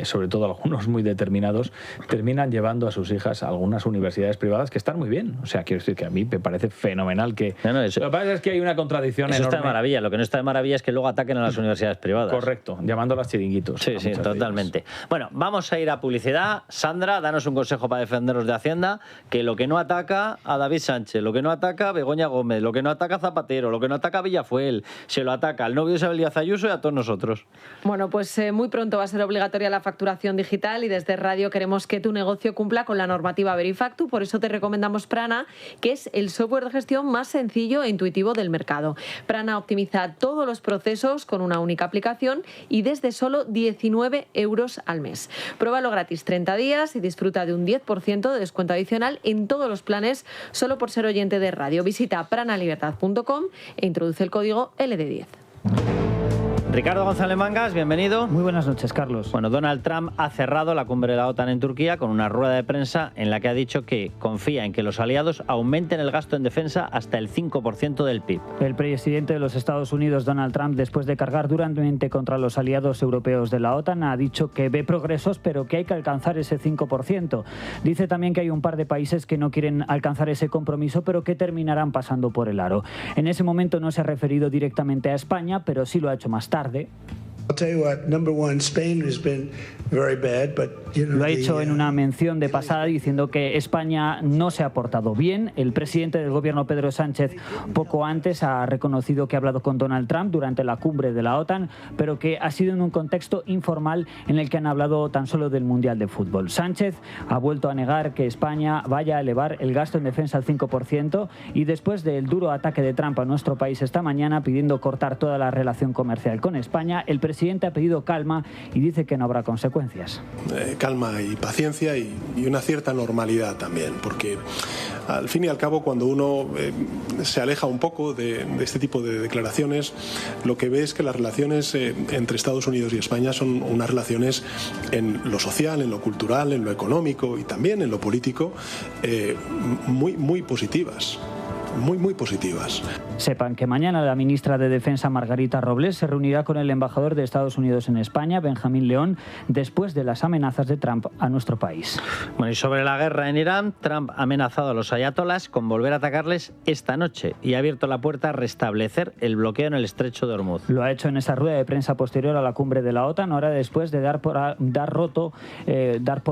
[SPEAKER 4] sobre todo algunos muy determinados, terminan llevando a sus hijas a algunas universidades privadas que están muy bien. O sea, quiero decir que a mí me parece fenomenal que... Lo que pasa es que hay una contradicción enorme.
[SPEAKER 2] Está de maravilla. Lo que no está de maravilla es que luego ataquen a las universidades privadas.
[SPEAKER 4] Correcto, llamándolas chiringuitos.
[SPEAKER 2] Sí, totalmente. Bueno, vamos a ir a publicidad. Sandra, danos un consejo para defendernos de Hacienda, que lo que no ataca a David Sánchez, lo que no ataca a Begoña Gómez, lo que no ataca a Zapatero, lo que no ataca a Villafuel, se lo ataca al novio de Isabel Díaz Ayuso y a todos nosotros.
[SPEAKER 10] Bueno, pues muy pronto va a ser obligatoria la facturación digital, y desde Radio queremos que tu negocio cumpla con la normativa Verifactu. Por eso te recomendamos Prana, que es el software de gestión más sencillo e intuitivo del mercado. Prana optimiza todos los procesos con una única aplicación y desde solo 19 € al mes. Pruébalo gratis 30 días y disfruta de un 10% de descuento adicional en todos los planes solo por ser oyente de Radio. Visita pranalibertad.com e introduce el código LD10.
[SPEAKER 2] Ricardo González Mangas, bienvenido.
[SPEAKER 5] Muy buenas noches, Carlos.
[SPEAKER 2] Bueno, Donald Trump ha cerrado la cumbre de la OTAN en Turquía con una rueda de prensa en la que ha dicho que confía en que los aliados aumenten el gasto en defensa hasta el 5% del PIB.
[SPEAKER 5] El presidente de los Estados Unidos, Donald Trump, después de cargar duramente contra los aliados europeos de la OTAN, ha dicho que ve progresos, pero que hay que alcanzar ese 5%. Dice también que hay un par de países que no quieren alcanzar ese compromiso, pero que terminarán pasando por el aro. En ese momento no se ha referido directamente a España, pero sí lo ha hecho más tarde. Lo ha hecho en una mención de pasada diciendo que España no se ha portado bien. El presidente del gobierno, Pedro Sánchez, poco antes ha reconocido que ha hablado con Donald Trump durante la cumbre de la OTAN, pero que ha sido en un contexto informal en el que han hablado tan solo del Mundial de Fútbol. Sánchez ha vuelto a negar que España vaya a elevar el gasto en defensa al 5%, y después del duro ataque de Trump a nuestro país esta mañana pidiendo cortar toda la relación comercial con España, el presidente ha pedido calma y dice que no habrá consecuencias.
[SPEAKER 1] Calma y paciencia y una cierta normalidad también, porque al fin y al cabo, cuando uno se aleja un poco de este tipo de declaraciones, lo que ve es que las relaciones entre Estados Unidos y España son unas relaciones en lo social, en lo cultural, en lo económico y también en lo político muy positivas. muy, muy positivas.
[SPEAKER 5] Sepan que mañana la ministra de Defensa, Margarita Robles, se reunirá con el embajador de Estados Unidos en España, Benjamín León, después de las amenazas de Trump a nuestro país.
[SPEAKER 2] Bueno, y sobre la guerra en Irán, Trump ha amenazado a los ayatolás con volver a atacarles esta noche y ha abierto la puerta a restablecer el bloqueo en el estrecho de Hormuz.
[SPEAKER 5] Lo ha hecho en esa rueda de prensa posterior a la cumbre de la OTAN, hora después de dar por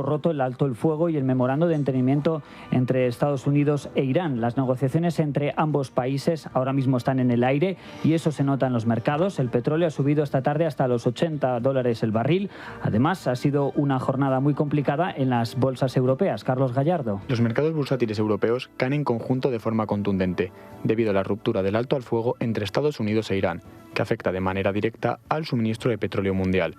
[SPEAKER 5] roto el alto el fuego y el memorando de entendimiento entre Estados Unidos e Irán. Las negociaciones entre ambos países ahora mismo están en el aire y eso se nota en los mercados. El petróleo ha subido esta tarde hasta los $80 el barril. Además, ha sido una jornada muy complicada en las bolsas europeas. Carlos Gallardo.
[SPEAKER 19] Los mercados bursátiles europeos caen en conjunto de forma contundente, debido a la ruptura del alto al fuego entre Estados Unidos e Irán, que afecta de manera directa al suministro de petróleo mundial.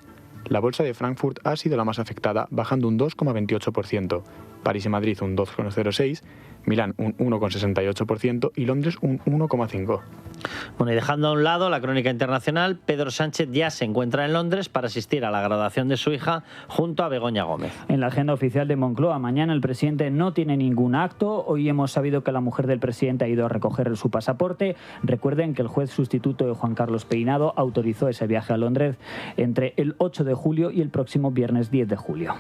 [SPEAKER 19] La bolsa de Frankfurt ha sido la más afectada, bajando un 2,28%, París y Madrid un 2,06%, Milán un 1,68% y Londres un 1,5%.
[SPEAKER 2] Bueno, y dejando a un lado la crónica internacional, Pedro Sánchez ya se encuentra en Londres para asistir a la graduación de su hija junto a Begoña Gómez.
[SPEAKER 5] En la agenda oficial de Moncloa, mañana el presidente no tiene ningún acto. Hoy hemos sabido que la mujer del presidente ha ido a recoger su pasaporte. Recuerden que el juez sustituto de Juan Carlos Peinado autorizó ese viaje a Londres entre el 8 de julio y el próximo viernes 10 de julio.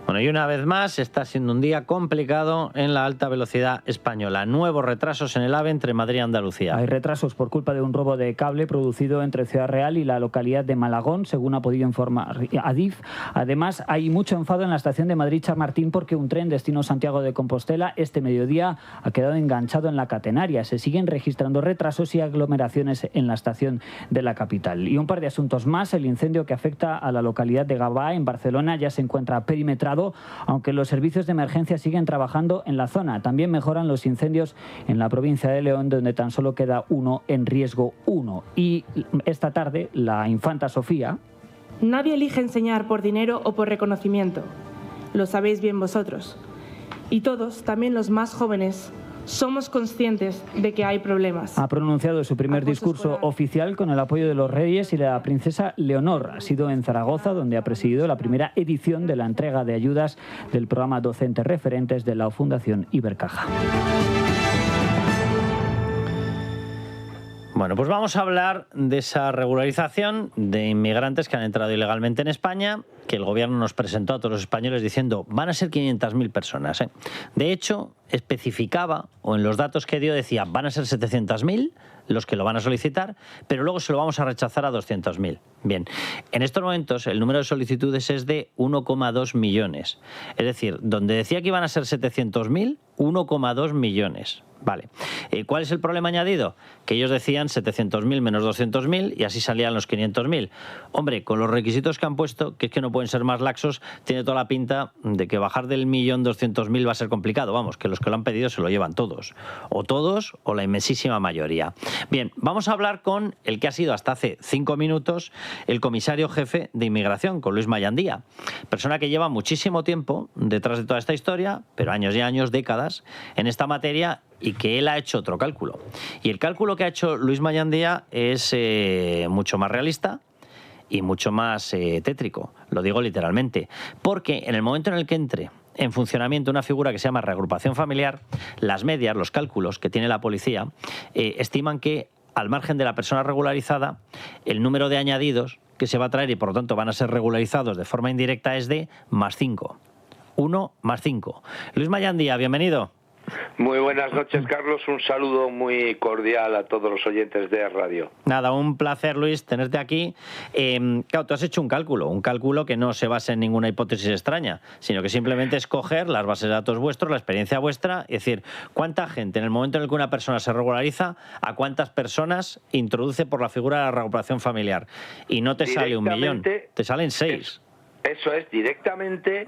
[SPEAKER 2] Bueno, y una vez más está siendo un día complicado en la alta velocidad española. Nuevos retrasos en el AVE entre Madrid y Andalucía.
[SPEAKER 5] Hay retrasos por culpa de un robo de cable producido entre Ciudad Real y la localidad de Malagón, según ha podido informar Adif. Además, hay mucho enfado en la estación de Madrid-Chamartín porque un tren destino Santiago de Compostela este mediodía ha quedado enganchado en la catenaria. Se siguen registrando retrasos y aglomeraciones en la estación de la capital. Y un par de asuntos más. El incendio que afecta a la localidad de Gavà, en Barcelona, ya se encuentra perimetrado, aunque los servicios de emergencia siguen trabajando en la zona. También mejoran los incendios en la provincia de León, donde tan solo queda uno en riesgo 1. Y esta tarde, la infanta Sofía...
[SPEAKER 20] Nadie elige enseñar por dinero o por reconocimiento. Lo sabéis bien vosotros. Y todos, también los más jóvenes, somos conscientes de que hay problemas.
[SPEAKER 5] Ha pronunciado su primer discurso oficial con el apoyo de los reyes y de la princesa Leonor. Ha sido en Zaragoza, donde ha presidido la primera edición de la entrega de ayudas del programa Docentes Referentes de la Fundación Ibercaja.
[SPEAKER 2] Bueno, pues vamos a hablar de esa regularización de inmigrantes que han entrado ilegalmente en España, que el gobierno nos presentó a todos los españoles diciendo van a ser 500.000 personas. De hecho, especificaba, o en los datos que dio decía, van a ser 700.000 los que lo van a solicitar, pero luego se lo vamos a rechazar a 200.000. Bien, en estos momentos el número de solicitudes es de 1,2 millones. Es decir, donde decía que iban a ser 700.000, 1,2 millones. Vale. ¿Cuál es el problema añadido? Que ellos decían 700.000 menos 200.000 y así salían los 500.000. Hombre, con los requisitos que han puesto, que es que no pueden ser más laxos, tiene toda la pinta de que bajar del 1.200.000 va a ser complicado. Vamos, que los que lo han pedido se lo llevan todos. O todos o la inmensísima mayoría. Bien, vamos a hablar con el que ha sido hasta hace 5 minutos el comisario jefe de inmigración, con Luis Mayandía. Persona que lleva muchísimo tiempo detrás de toda esta historia, pero años y años, décadas, en esta materia, y que él ha hecho otro cálculo. Y el cálculo que ha hecho Luis Mayandía es mucho más realista y mucho más tétrico, lo digo literalmente, porque en el momento en el que entre en funcionamiento una figura que se llama reagrupación familiar, las medias, los cálculos que tiene la policía, estiman que al margen de la persona regularizada, el número de añadidos que se va a traer y por lo tanto van a ser regularizados de forma indirecta es de +5. 1 más 5. Luis Mayandía, bienvenido.
[SPEAKER 21] Muy buenas noches, Carlos. Un saludo muy cordial a todos los oyentes de Radio.
[SPEAKER 2] Nada, un placer, Luis, tenerte aquí. Claro, tú has hecho un cálculo que no se basa en ninguna hipótesis extraña, sino que simplemente es coger las bases de datos vuestros, la experiencia vuestra, y decir, ¿cuánta gente en el momento en el que una persona se regulariza, a cuántas personas introduce por la figura de la regulación familiar? Y no te sale 1 millón, te salen 6.
[SPEAKER 21] Eso es, directamente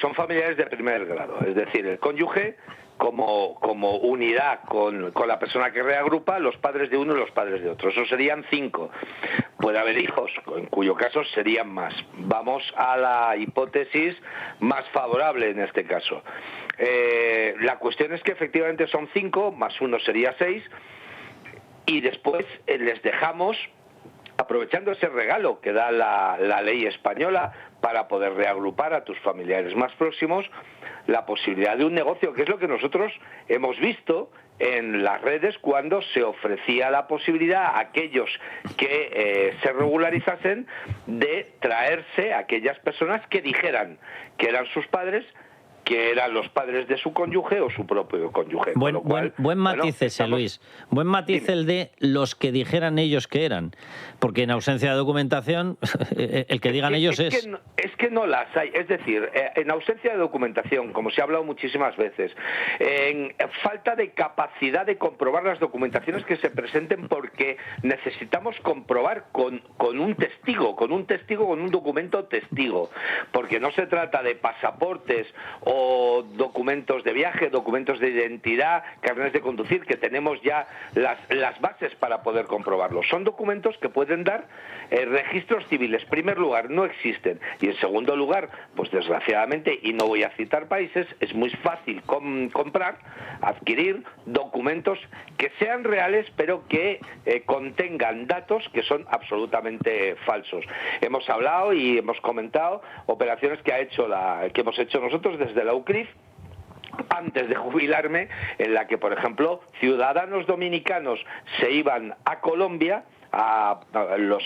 [SPEAKER 21] son familiares de primer grado, es decir, el cónyuge como unidad con la persona que reagrupa, los padres de uno y los padres de otro. Eso serían 5. Puede haber hijos, en cuyo caso serían más. Vamos a la hipótesis más favorable en este caso. La cuestión es que efectivamente son 5, más 1 sería 6, y después les dejamos, aprovechando ese regalo que da la ley española para poder reagrupar a tus familiares más próximos, la posibilidad de un negocio, que es lo que nosotros hemos visto en las redes cuando se ofrecía la posibilidad a aquellos que se regularizasen de traerse a aquellas personas que dijeran que eran sus padres, que eran los padres de su cónyuge o su propio cónyuge.
[SPEAKER 2] Buen matiz ese, Luis. Buen matiz el de los que dijeran ellos que eran. Porque en ausencia de documentación, el que digan ellos es...
[SPEAKER 21] Es que no las hay. Es decir, en ausencia de documentación, como se ha hablado muchísimas veces, en falta de capacidad de comprobar las documentaciones que se presenten, porque necesitamos comprobar con un testigo, con un documento testigo. Porque no se trata de pasaportes o documentos de viaje, documentos de identidad, carnets de conducir, que tenemos ya las bases para poder comprobarlo. Son documentos que pueden dar registros civiles. En primer lugar, no existen. Y en segundo lugar, pues desgraciadamente, y no voy a citar países, es muy fácil comprar, adquirir documentos que sean reales, pero que contengan datos que son absolutamente falsos. Hemos hablado y hemos comentado operaciones que hemos hecho nosotros desde la UCRIF antes de jubilarme, en la que, por ejemplo, ciudadanos dominicanos se iban a Colombia, a las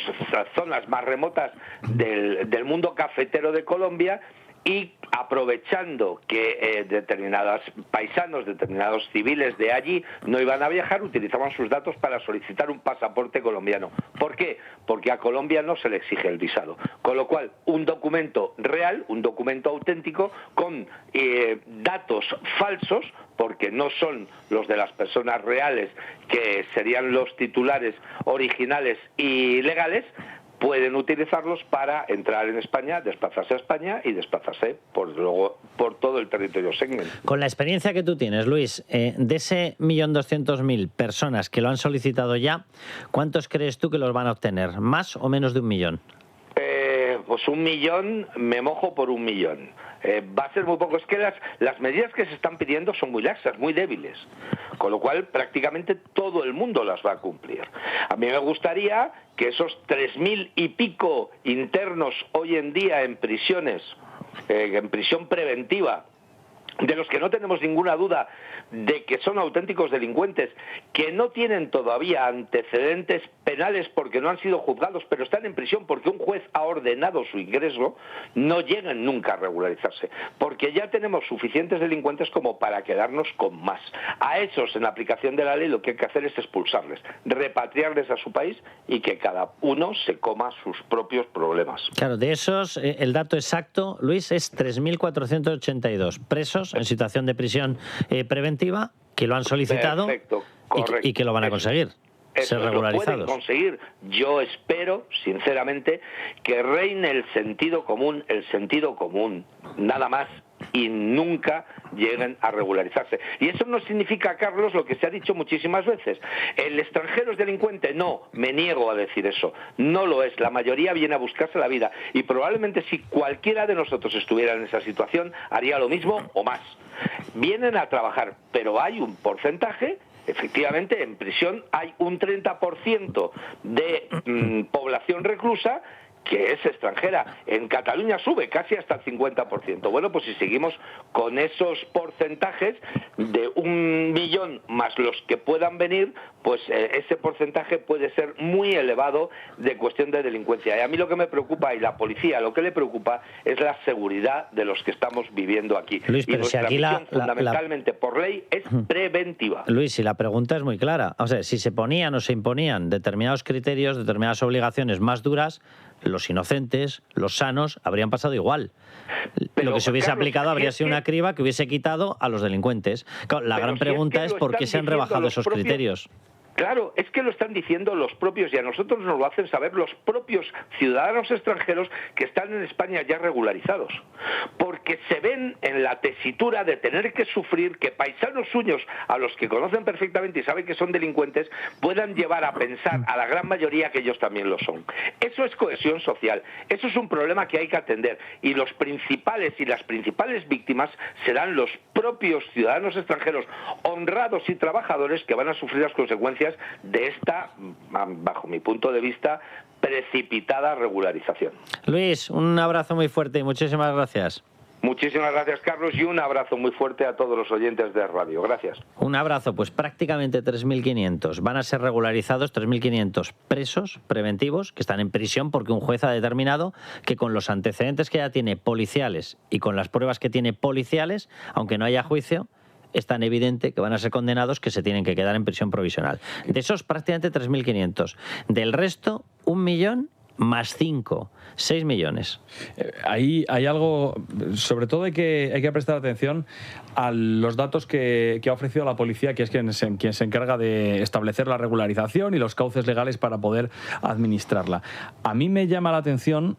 [SPEAKER 21] zonas más remotas del mundo cafetero de Colombia, y aprovechando que determinados paisanos, determinados civiles de allí no iban a viajar, utilizaban sus datos para solicitar un pasaporte colombiano. ¿Por qué? Porque a Colombia no se le exige el visado. Con lo cual, un documento real, un documento auténtico, con datos falsos, porque no son los de las personas reales, que serían los titulares originales y legales, pueden utilizarlos para entrar en España, desplazarse a España y desplazarse por todo el territorio Schengen.
[SPEAKER 2] Con la experiencia que tú tienes, Luis, de ese 1.200.000 personas que lo han solicitado ya, ¿cuántos crees tú que los van a obtener? ¿Más o menos de 1 millón?
[SPEAKER 21] Pues 1 millón, me mojo por 1 millón. Va a ser muy poco. Es que las medidas que se están pidiendo son muy laxas, muy débiles, con lo cual prácticamente todo el mundo las va a cumplir. A mí me gustaría que esos 3.000 y pico internos hoy en día en prisiones, en prisión preventiva, de los que no tenemos ninguna duda de que son auténticos delincuentes, que no tienen todavía antecedentes penales porque no han sido juzgados, pero están en prisión porque un juez ha ordenado su ingreso, no llegan nunca a regularizarse, porque ya tenemos suficientes delincuentes como para quedarnos con más. A esos, en la aplicación de la ley, lo que hay que hacer es expulsarles, repatriarles a su país y que cada uno se coma sus propios problemas.
[SPEAKER 2] Claro, de esos, el dato exacto, Luis, es 3.482 presos en situación de prisión preventiva que lo han solicitado.
[SPEAKER 21] Perfecto,
[SPEAKER 2] y que lo van a conseguir. Ser regularizados.
[SPEAKER 21] Lo pueden conseguir. Yo espero, sinceramente, que reine el sentido común, nada más, y nunca lleguen a regularizarse. Y eso no significa, Carlos, lo que se ha dicho muchísimas veces. ¿El extranjero es delincuente? No, me niego a decir eso. No lo es. La mayoría viene a buscarse la vida. Y probablemente si cualquiera de nosotros estuviera en esa situación, haría lo mismo o más. Vienen a trabajar, pero hay un porcentaje. Efectivamente, en prisión hay un 30% de población reclusa que es extranjera. En Cataluña sube casi hasta el 50%. Bueno, pues si seguimos con esos porcentajes de 1 millón más los que puedan venir, pues ese porcentaje puede ser muy elevado de cuestión de delincuencia. Y a mí lo que me preocupa, y la policía lo que le preocupa, es la seguridad de los que estamos viviendo aquí.
[SPEAKER 2] Luis,
[SPEAKER 21] y
[SPEAKER 2] pero
[SPEAKER 21] nuestra
[SPEAKER 2] si aquí
[SPEAKER 21] misión, fundamentalmente por ley, es preventiva.
[SPEAKER 2] Luis, y la pregunta es muy clara. O sea, si se ponían o se imponían determinados criterios, determinadas obligaciones más duras, los inocentes, los sanos, habrían pasado igual. Pero, lo que se hubiese Carlos, aplicado habría sido una criba que hubiese quitado a los delincuentes. Claro, la gran pregunta es por qué se han rebajado esos criterios.
[SPEAKER 21] Claro, es que lo están diciendo los propios, y a nosotros nos lo hacen saber los propios ciudadanos extranjeros que están en España ya regularizados, porque se ven en la tesitura de tener que sufrir que paisanos suyos, a los que conocen perfectamente y saben que son delincuentes, puedan llevar a pensar a la gran mayoría que ellos también lo son. Eso es cohesión social, eso es un problema que hay que atender, y los principales y las principales víctimas serán los propios ciudadanos extranjeros honrados y trabajadores que van a sufrir las consecuencias de esta, bajo mi punto de vista, precipitada regularización.
[SPEAKER 2] Luis, un abrazo muy fuerte y muchísimas gracias.
[SPEAKER 21] Muchísimas gracias, Carlos, y un abrazo muy fuerte a todos los oyentes de radio. Gracias.
[SPEAKER 2] Un abrazo. Pues prácticamente 3.500 van a ser regularizados, 3.500 presos preventivos que están en prisión porque un juez ha determinado que con los antecedentes que ya tiene policiales y con las pruebas que tiene policiales, aunque no haya juicio, es tan evidente que van a ser condenados que se tienen que quedar en prisión provisional. De esos prácticamente 3.500. Del resto, 1 millón más 5, 6 millones.
[SPEAKER 4] Ahí hay algo, sobre todo hay que prestar atención a los datos que ha ofrecido la policía, que es quien se encarga de establecer la regularización y los cauces legales para poder administrarla. A mí me llama la atención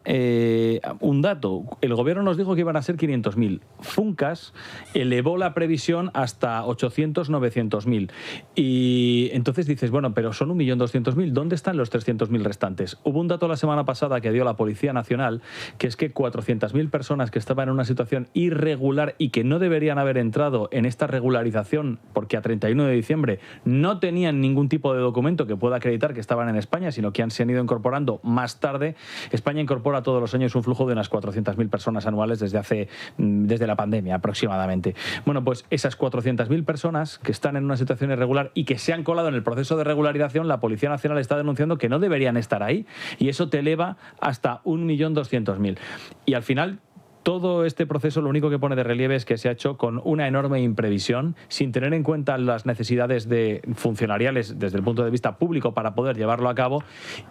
[SPEAKER 4] un dato. El gobierno nos dijo que iban a ser 500.000. Funcas elevó la previsión hasta 800, 900.000. Y entonces dices, bueno, pero son 1.200.000. ¿Dónde están los 300.000 restantes? Hubo un dato la semana pasada que dio la Policía Nacional, que es que 400.000 personas que estaban en una situación irregular y que no deberían haber entrado en esta regularización porque a 31 de diciembre no tenían ningún tipo de documento que pueda acreditar que estaban en España, sino que se han ido incorporando más tarde. España incorpora todos los años un flujo de unas 400.000 personas anuales desde la pandemia aproximadamente. Bueno, pues esas 400.000 personas que están en una situación irregular y que se han colado en el proceso de regularización, la Policía Nacional está denunciando que no deberían estar ahí, y eso te eleva hasta 1.200.000. Y al final, todo este proceso lo único que pone de relieve es que se ha hecho con una enorme imprevisión, sin tener en cuenta las necesidades funcionariales desde el punto de vista público para poder llevarlo a cabo,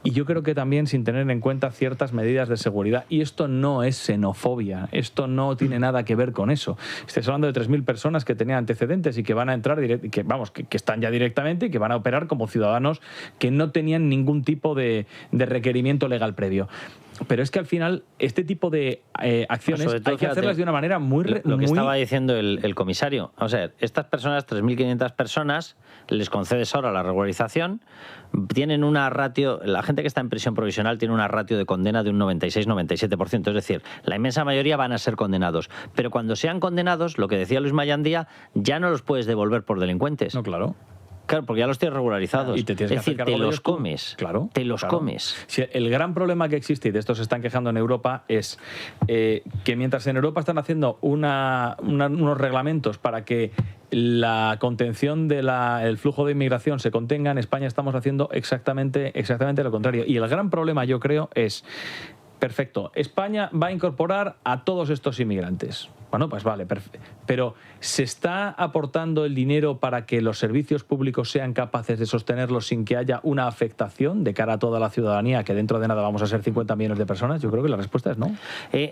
[SPEAKER 4] y yo creo que también sin tener en cuenta ciertas medidas de seguridad. Y esto no es xenofobia, esto no tiene nada que ver con eso. Estás hablando de 3.000 personas que tenían antecedentes y que van a entrar, que están ya directamente y que van a operar como ciudadanos que no tenían ningún tipo de requerimiento legal previo. Pero es que al final este tipo de acciones hay que hacerlas de una manera muy...
[SPEAKER 2] Lo que estaba diciendo el comisario. O sea, estas personas, 3.500 personas, les concedes ahora la regularización, tienen una ratio, la gente que está en prisión provisional tiene una ratio de condena de un 96-97%. Es decir, la inmensa mayoría van a ser condenados. Pero cuando sean condenados, lo que decía Luis Mayandía, ya no los puedes devolver por delincuentes.
[SPEAKER 4] No, claro.
[SPEAKER 2] Claro, porque ya los tienes regularizados.
[SPEAKER 4] Y te tienes
[SPEAKER 2] es decir,
[SPEAKER 4] que
[SPEAKER 2] te los comes.
[SPEAKER 4] Claro.
[SPEAKER 2] Te los comes.
[SPEAKER 4] Sí, el gran problema que existe, y de esto se están quejando en Europa, es que mientras en Europa están haciendo unos reglamentos para que la contención del flujo de inmigración se contenga, en España estamos haciendo exactamente lo contrario. Y el gran problema, yo creo, es... Perfecto, España va a incorporar a todos estos inmigrantes. Bueno, pues vale, pero ¿se está aportando el dinero para que los servicios públicos sean capaces de sostenerlos sin que haya una afectación de cara a toda la ciudadanía, que dentro de nada vamos a ser 50 millones de personas? Yo creo que la respuesta es no.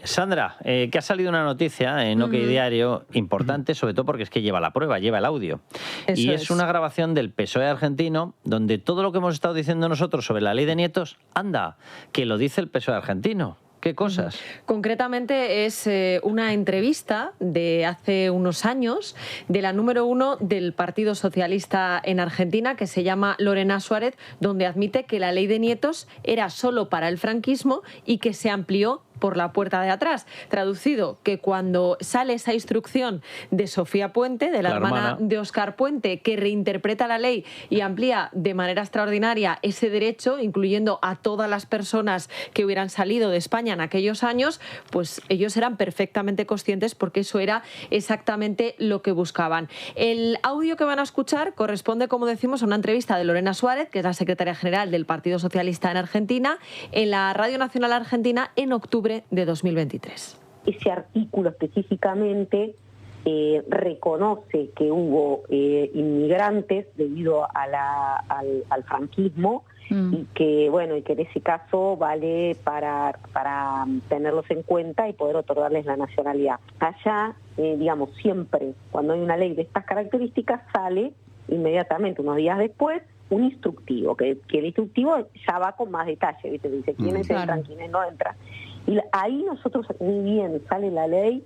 [SPEAKER 2] Sandra, que ha salido una noticia en OK Diario importante, sobre todo porque es que lleva la prueba, lleva el audio.
[SPEAKER 10] Eso
[SPEAKER 2] y es una grabación del PSOE argentino, donde todo lo que hemos estado diciendo nosotros sobre la ley de nietos, anda, que lo dice el PSOE argentino. ¿Qué cosas?
[SPEAKER 10] Concretamente es una entrevista de hace unos años de la número 1 del Partido Socialista en Argentina, que se llama Lorena Suárez, donde admite que la ley de nietos era solo para el franquismo y que se amplió por la puerta de atrás. Traducido, que cuando sale esa instrucción de Sofía Puente, de la hermana de Óscar Puente, que reinterpreta la ley y amplía de manera extraordinaria ese derecho, incluyendo a todas las personas que hubieran salido de España en aquellos años, pues ellos eran perfectamente conscientes porque eso era exactamente lo que buscaban. El audio que van a escuchar corresponde, como decimos, a una entrevista de Lorena Suárez, que es la secretaria general del Partido Socialista en Argentina, en la Radio Nacional Argentina en octubre de 2023.
[SPEAKER 6] Ese artículo específicamente reconoce que hubo inmigrantes debido al franquismo y que en ese caso vale para tenerlos en cuenta y poder otorgarles la nacionalidad. Allá, siempre cuando hay una ley de estas características sale inmediatamente, unos días después, un instructivo, que el instructivo ya va con más detalle, ¿viste? Dice quiénes entran, quiénes no entran. Y ahí nosotros, ni bien sale la ley,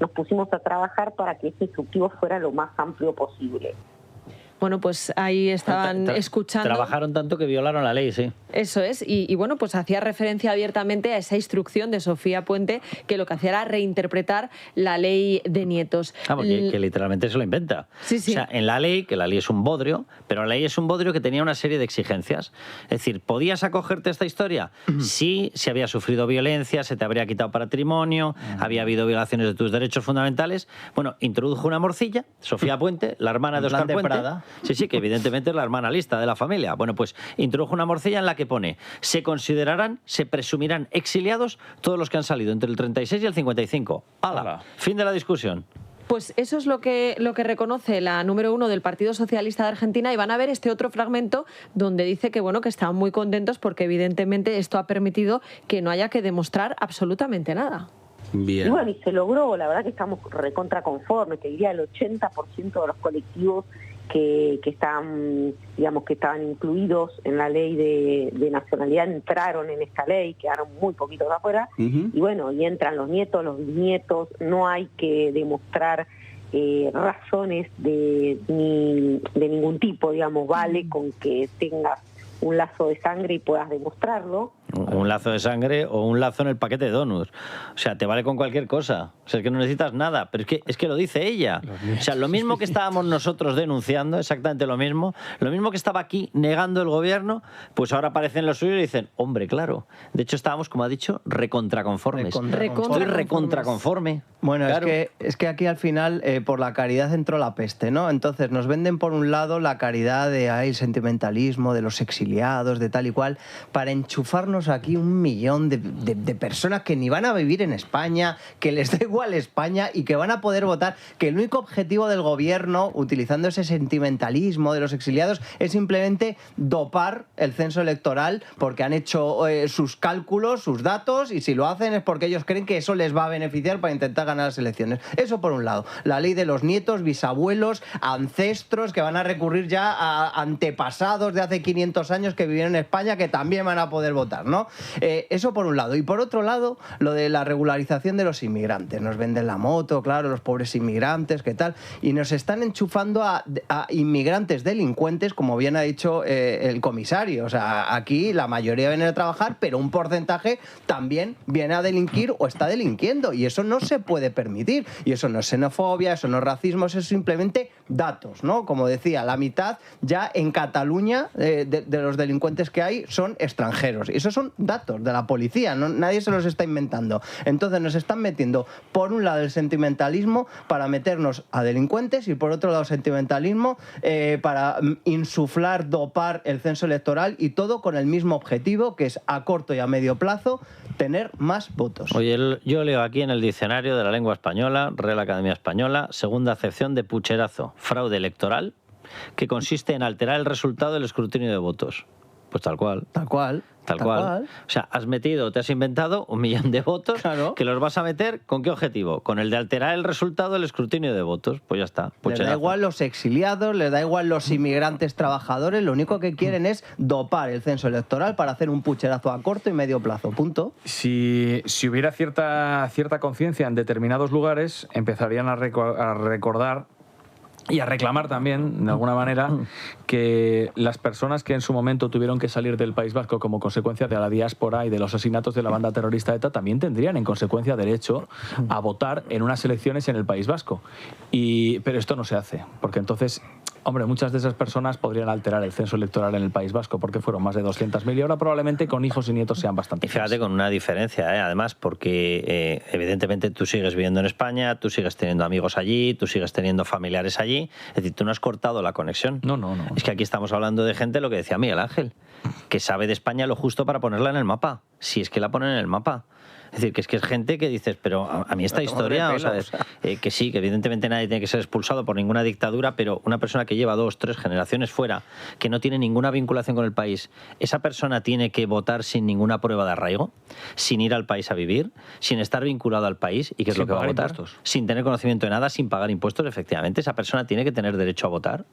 [SPEAKER 6] nos pusimos a trabajar para que ese instructivo fuera lo más amplio posible.
[SPEAKER 10] Bueno, pues ahí estaban escuchando.
[SPEAKER 2] Trabajaron tanto que violaron la ley, sí.
[SPEAKER 10] Eso es, y bueno, pues hacía referencia abiertamente a esa instrucción de Sofía Puente, que lo que hacía era reinterpretar la ley de nietos.
[SPEAKER 2] Que literalmente se lo inventa.
[SPEAKER 10] Sí, sí.
[SPEAKER 2] O sea, en la ley, que la ley es un bodrio, pero la ley es un bodrio que tenía una serie de exigencias. Es decir, ¿podías acogerte a esta historia? Sí, si había sufrido violencia, se te habría quitado patrimonio, había habido violaciones de tus derechos fundamentales. Bueno, introdujo una morcilla, Sofía Puente, la hermana de Óscar Puente. Prada. Sí, que evidentemente es la hermana lista de la familia. Bueno, pues introdujo una morcilla en la que pone: se considerarán, se presumirán exiliados todos los que han salido entre el 36 y el 55. ¡Hala! Fin de la discusión.
[SPEAKER 10] Pues eso es lo que reconoce la número 1 del Partido Socialista de Argentina, y van a ver este otro fragmento donde dice que bueno, que están muy contentos porque evidentemente esto ha permitido que no haya que demostrar absolutamente nada.
[SPEAKER 2] Bien.
[SPEAKER 6] Y bueno, y se logró, la verdad que estamos recontra conformes, que diría el 80% de los colectivos que están, digamos, que estaban incluidos en la ley de nacionalidad entraron en esta ley, quedaron muy poquitos afuera, y bueno, y entran los nietos, los bisnietos, no hay que demostrar razones de ningún tipo, digamos, vale con que tengas un lazo de sangre y puedas demostrarlo.
[SPEAKER 2] Un lazo de sangre o un lazo en el paquete de donuts. O sea, te vale con cualquier cosa. O sea, es que no necesitas nada. Pero es que lo dice ella. O sea, lo mismo que estábamos nosotros denunciando, exactamente lo mismo que estaba aquí negando el gobierno, pues ahora aparecen los suyos y dicen, hombre, claro. De hecho, estábamos, como ha dicho, recontraconformes. Estoy recontraconforme.
[SPEAKER 3] Bueno,
[SPEAKER 2] claro.
[SPEAKER 3] es que aquí al final por la caridad entró la peste, ¿no? Entonces nos venden por un lado la caridad de el sentimentalismo, de los exiliados, de tal y cual, para enchufarnos aquí 1 millón de personas que ni van a vivir en España, que les da igual España y que van a poder votar, que el único objetivo del gobierno, utilizando ese sentimentalismo de los exiliados, es simplemente dopar el censo electoral porque han hecho sus cálculos, sus datos, y si lo hacen es porque ellos creen que eso les va a beneficiar para intentar ganar las elecciones. Eso por un lado. La ley de los nietos, bisabuelos, ancestros que van a recurrir ya a antepasados de hace 500 años que vivieron en España, que también van a poder votar, ¿no? Eso por un lado. Y por otro lado, lo de la regularización de los inmigrantes. Nos venden la moto, claro, los pobres inmigrantes, ¿qué tal? Y nos están enchufando a inmigrantes delincuentes, como bien ha dicho el comisario. O sea, aquí la mayoría viene a trabajar, pero un porcentaje también viene a delinquir o está delinquiendo. Y eso no se puede permitir. Y eso no es xenofobia, eso no es racismo, eso es simplemente datos, ¿no? Como decía, la mitad ya en Cataluña de los delincuentes que hay son extranjeros. Y esos son datos de la policía, ¿no? Nadie se los está inventando. Entonces nos están metiendo, por un lado, el sentimentalismo para meternos a delincuentes, y por otro lado, el sentimentalismo para insuflar, dopar el censo electoral, y todo con el mismo objetivo, que es a corto y a medio plazo tener más votos.
[SPEAKER 2] Oye, yo leo aquí en el diccionario de la lengua española, Real Academia Española, segunda acepción de pucherazo, fraude electoral, que consiste en alterar el resultado del escrutinio de votos. Pues tal cual.
[SPEAKER 3] Tal cual.
[SPEAKER 2] Tal cual. O sea, te has inventado 1 millón de votos, claro, que los vas a meter, ¿con qué objetivo? Con el de alterar el resultado del escrutinio de votos. Pues ya está.
[SPEAKER 3] Les da igual los exiliados, les da igual los inmigrantes trabajadores, lo único que quieren es dopar el censo electoral para hacer un pucherazo a corto y medio plazo, punto.
[SPEAKER 4] Si hubiera cierta conciencia en determinados lugares, empezarían a recordar y a reclamar también, de alguna manera, que las personas que en su momento tuvieron que salir del País Vasco como consecuencia de la diáspora y de los asesinatos de la banda terrorista ETA también tendrían, en consecuencia, derecho a votar en unas elecciones en el País Vasco. Pero esto no se hace, porque entonces, hombre, muchas de esas personas podrían alterar el censo electoral en el País Vasco, porque fueron más de 200.000 y ahora probablemente con hijos y nietos sean bastante.
[SPEAKER 2] Y fíjate, con una diferencia, además, porque evidentemente tú sigues viviendo en España, tú sigues teniendo amigos allí, tú sigues teniendo familiares allí. Es decir, tú no has cortado la conexión.
[SPEAKER 4] No.
[SPEAKER 2] Es que aquí estamos hablando de gente, lo que decía Miguel Ángel, que sabe de España lo justo para ponerla en el mapa, si es que la ponen en el mapa. Es decir, que es gente que dices, pero a mí esta historia, que sí, que evidentemente nadie tiene que ser expulsado por ninguna dictadura, pero una persona que lleva 2, 3 generaciones fuera, que no tiene ninguna vinculación con el país, esa persona tiene que votar sin ninguna prueba de arraigo, sin ir al país a vivir, sin estar vinculado al país, ¿y qué es lo que va a votar? Impuestos. Sin tener conocimiento de nada, sin pagar impuestos, efectivamente, esa persona tiene que tener derecho a votar.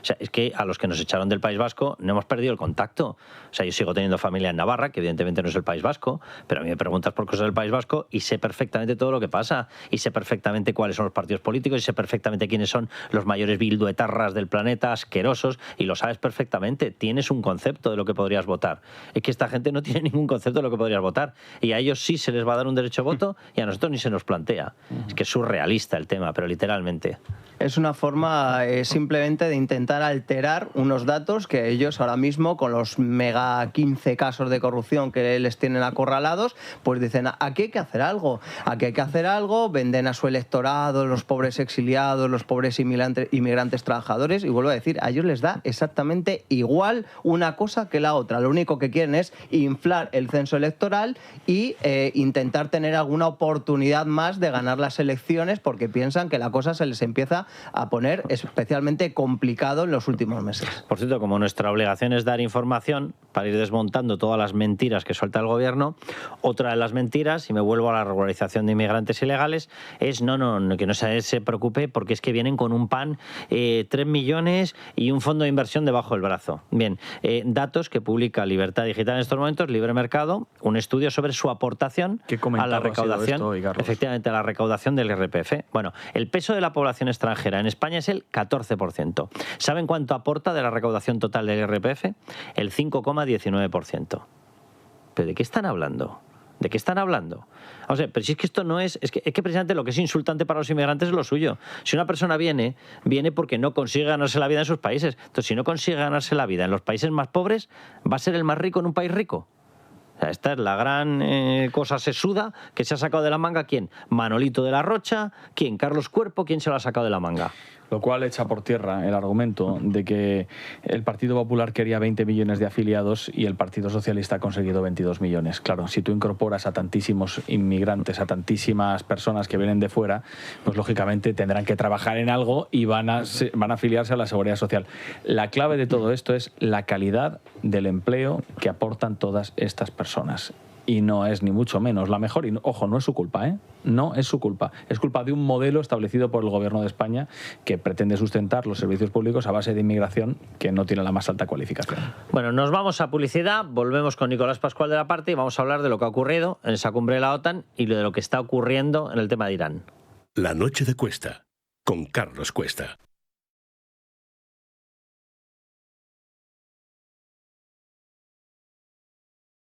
[SPEAKER 2] O sea, es que a los que nos echaron del País Vasco no hemos perdido el contacto. O sea, yo sigo teniendo familia en Navarra, que evidentemente no es el País Vasco, pero a mí me preguntas por cosas del País Vasco y sé perfectamente todo lo que pasa, y sé perfectamente cuáles son los partidos políticos, y sé perfectamente quiénes son los mayores bilduetarras del planeta, asquerosos, y lo sabes perfectamente. Tienes un concepto de lo que podrías votar. Es que esta gente no tiene ningún concepto de lo que podrías votar, y a ellos sí se les va a dar un derecho a voto y a nosotros ni se nos plantea. Es que es surrealista el tema, pero literalmente.
[SPEAKER 3] Es una forma simplemente de intentar alterar unos datos que ellos ahora mismo, con los mega 15 casos de corrupción que les tienen acorralados, pues dicen, aquí hay que hacer algo, aquí hay que hacer algo, venden a su electorado, los pobres exiliados, los pobres inmigrantes trabajadores, y vuelvo a decir, a ellos les da exactamente igual una cosa que la otra. Lo único que quieren es inflar el censo electoral y intentar tener alguna oportunidad más de ganar las elecciones, porque piensan que la cosa se les empieza a poner especialmente complicado en los últimos meses.
[SPEAKER 2] Por cierto, como nuestra obligación es dar información para ir desmontando todas las mentiras que suelta el gobierno, otra de las mentiras, y me vuelvo a la regularización de inmigrantes ilegales, es que no se preocupe porque es que vienen con un pan, 3 millones y un fondo de inversión debajo del brazo. Bien, datos que publica Libertad Digital en estos momentos, Libre Mercado, un estudio sobre su aportación a la recaudación, efectivamente, a la recaudación del IRPF. Bueno, el peso de la población extranjera en España es el 14%. ¿Saben cuánto aporta de la recaudación total del IRPF? El 5,19%. ¿Pero de qué están hablando? ¿De qué están hablando? O sea, pero si es que esto no es que precisamente lo que es insultante para los inmigrantes es lo suyo. Si una persona viene porque no consigue ganarse la vida en sus países. Entonces, si no consigue ganarse la vida en los países más pobres, ¿va a ser el más rico en un país rico? O sea, esta es la gran cosa sesuda que se ha sacado de la manga. ¿Quién? Manolito de la Rocha. ¿Quién? Carlos Cuerpo. ¿Quién se lo ha sacado de la manga?
[SPEAKER 4] Lo cual echa por tierra el argumento de que el Partido Popular quería 20 millones de afiliados y el Partido Socialista ha conseguido 22 millones. Claro, si tú incorporas a tantísimos inmigrantes, a tantísimas personas que vienen de fuera, pues lógicamente tendrán que trabajar en algo y van a afiliarse a la Seguridad Social. La clave de todo esto es la calidad del empleo que aportan todas estas personas. Y no es ni mucho menos la mejor. Y ojo, no es su culpa, ¿eh? No es su culpa. Es culpa de un modelo establecido por el Gobierno de España que pretende sustentar los servicios públicos a base de inmigración que no tiene la más alta cualificación.
[SPEAKER 2] Bueno, nos vamos a publicidad, volvemos con Nicolás Pascual de la Parte y vamos a hablar de lo que ha ocurrido en esa cumbre de la OTAN y de lo que está ocurriendo en el tema de Irán.
[SPEAKER 8] La noche de Cuesta, con Carlos Cuesta.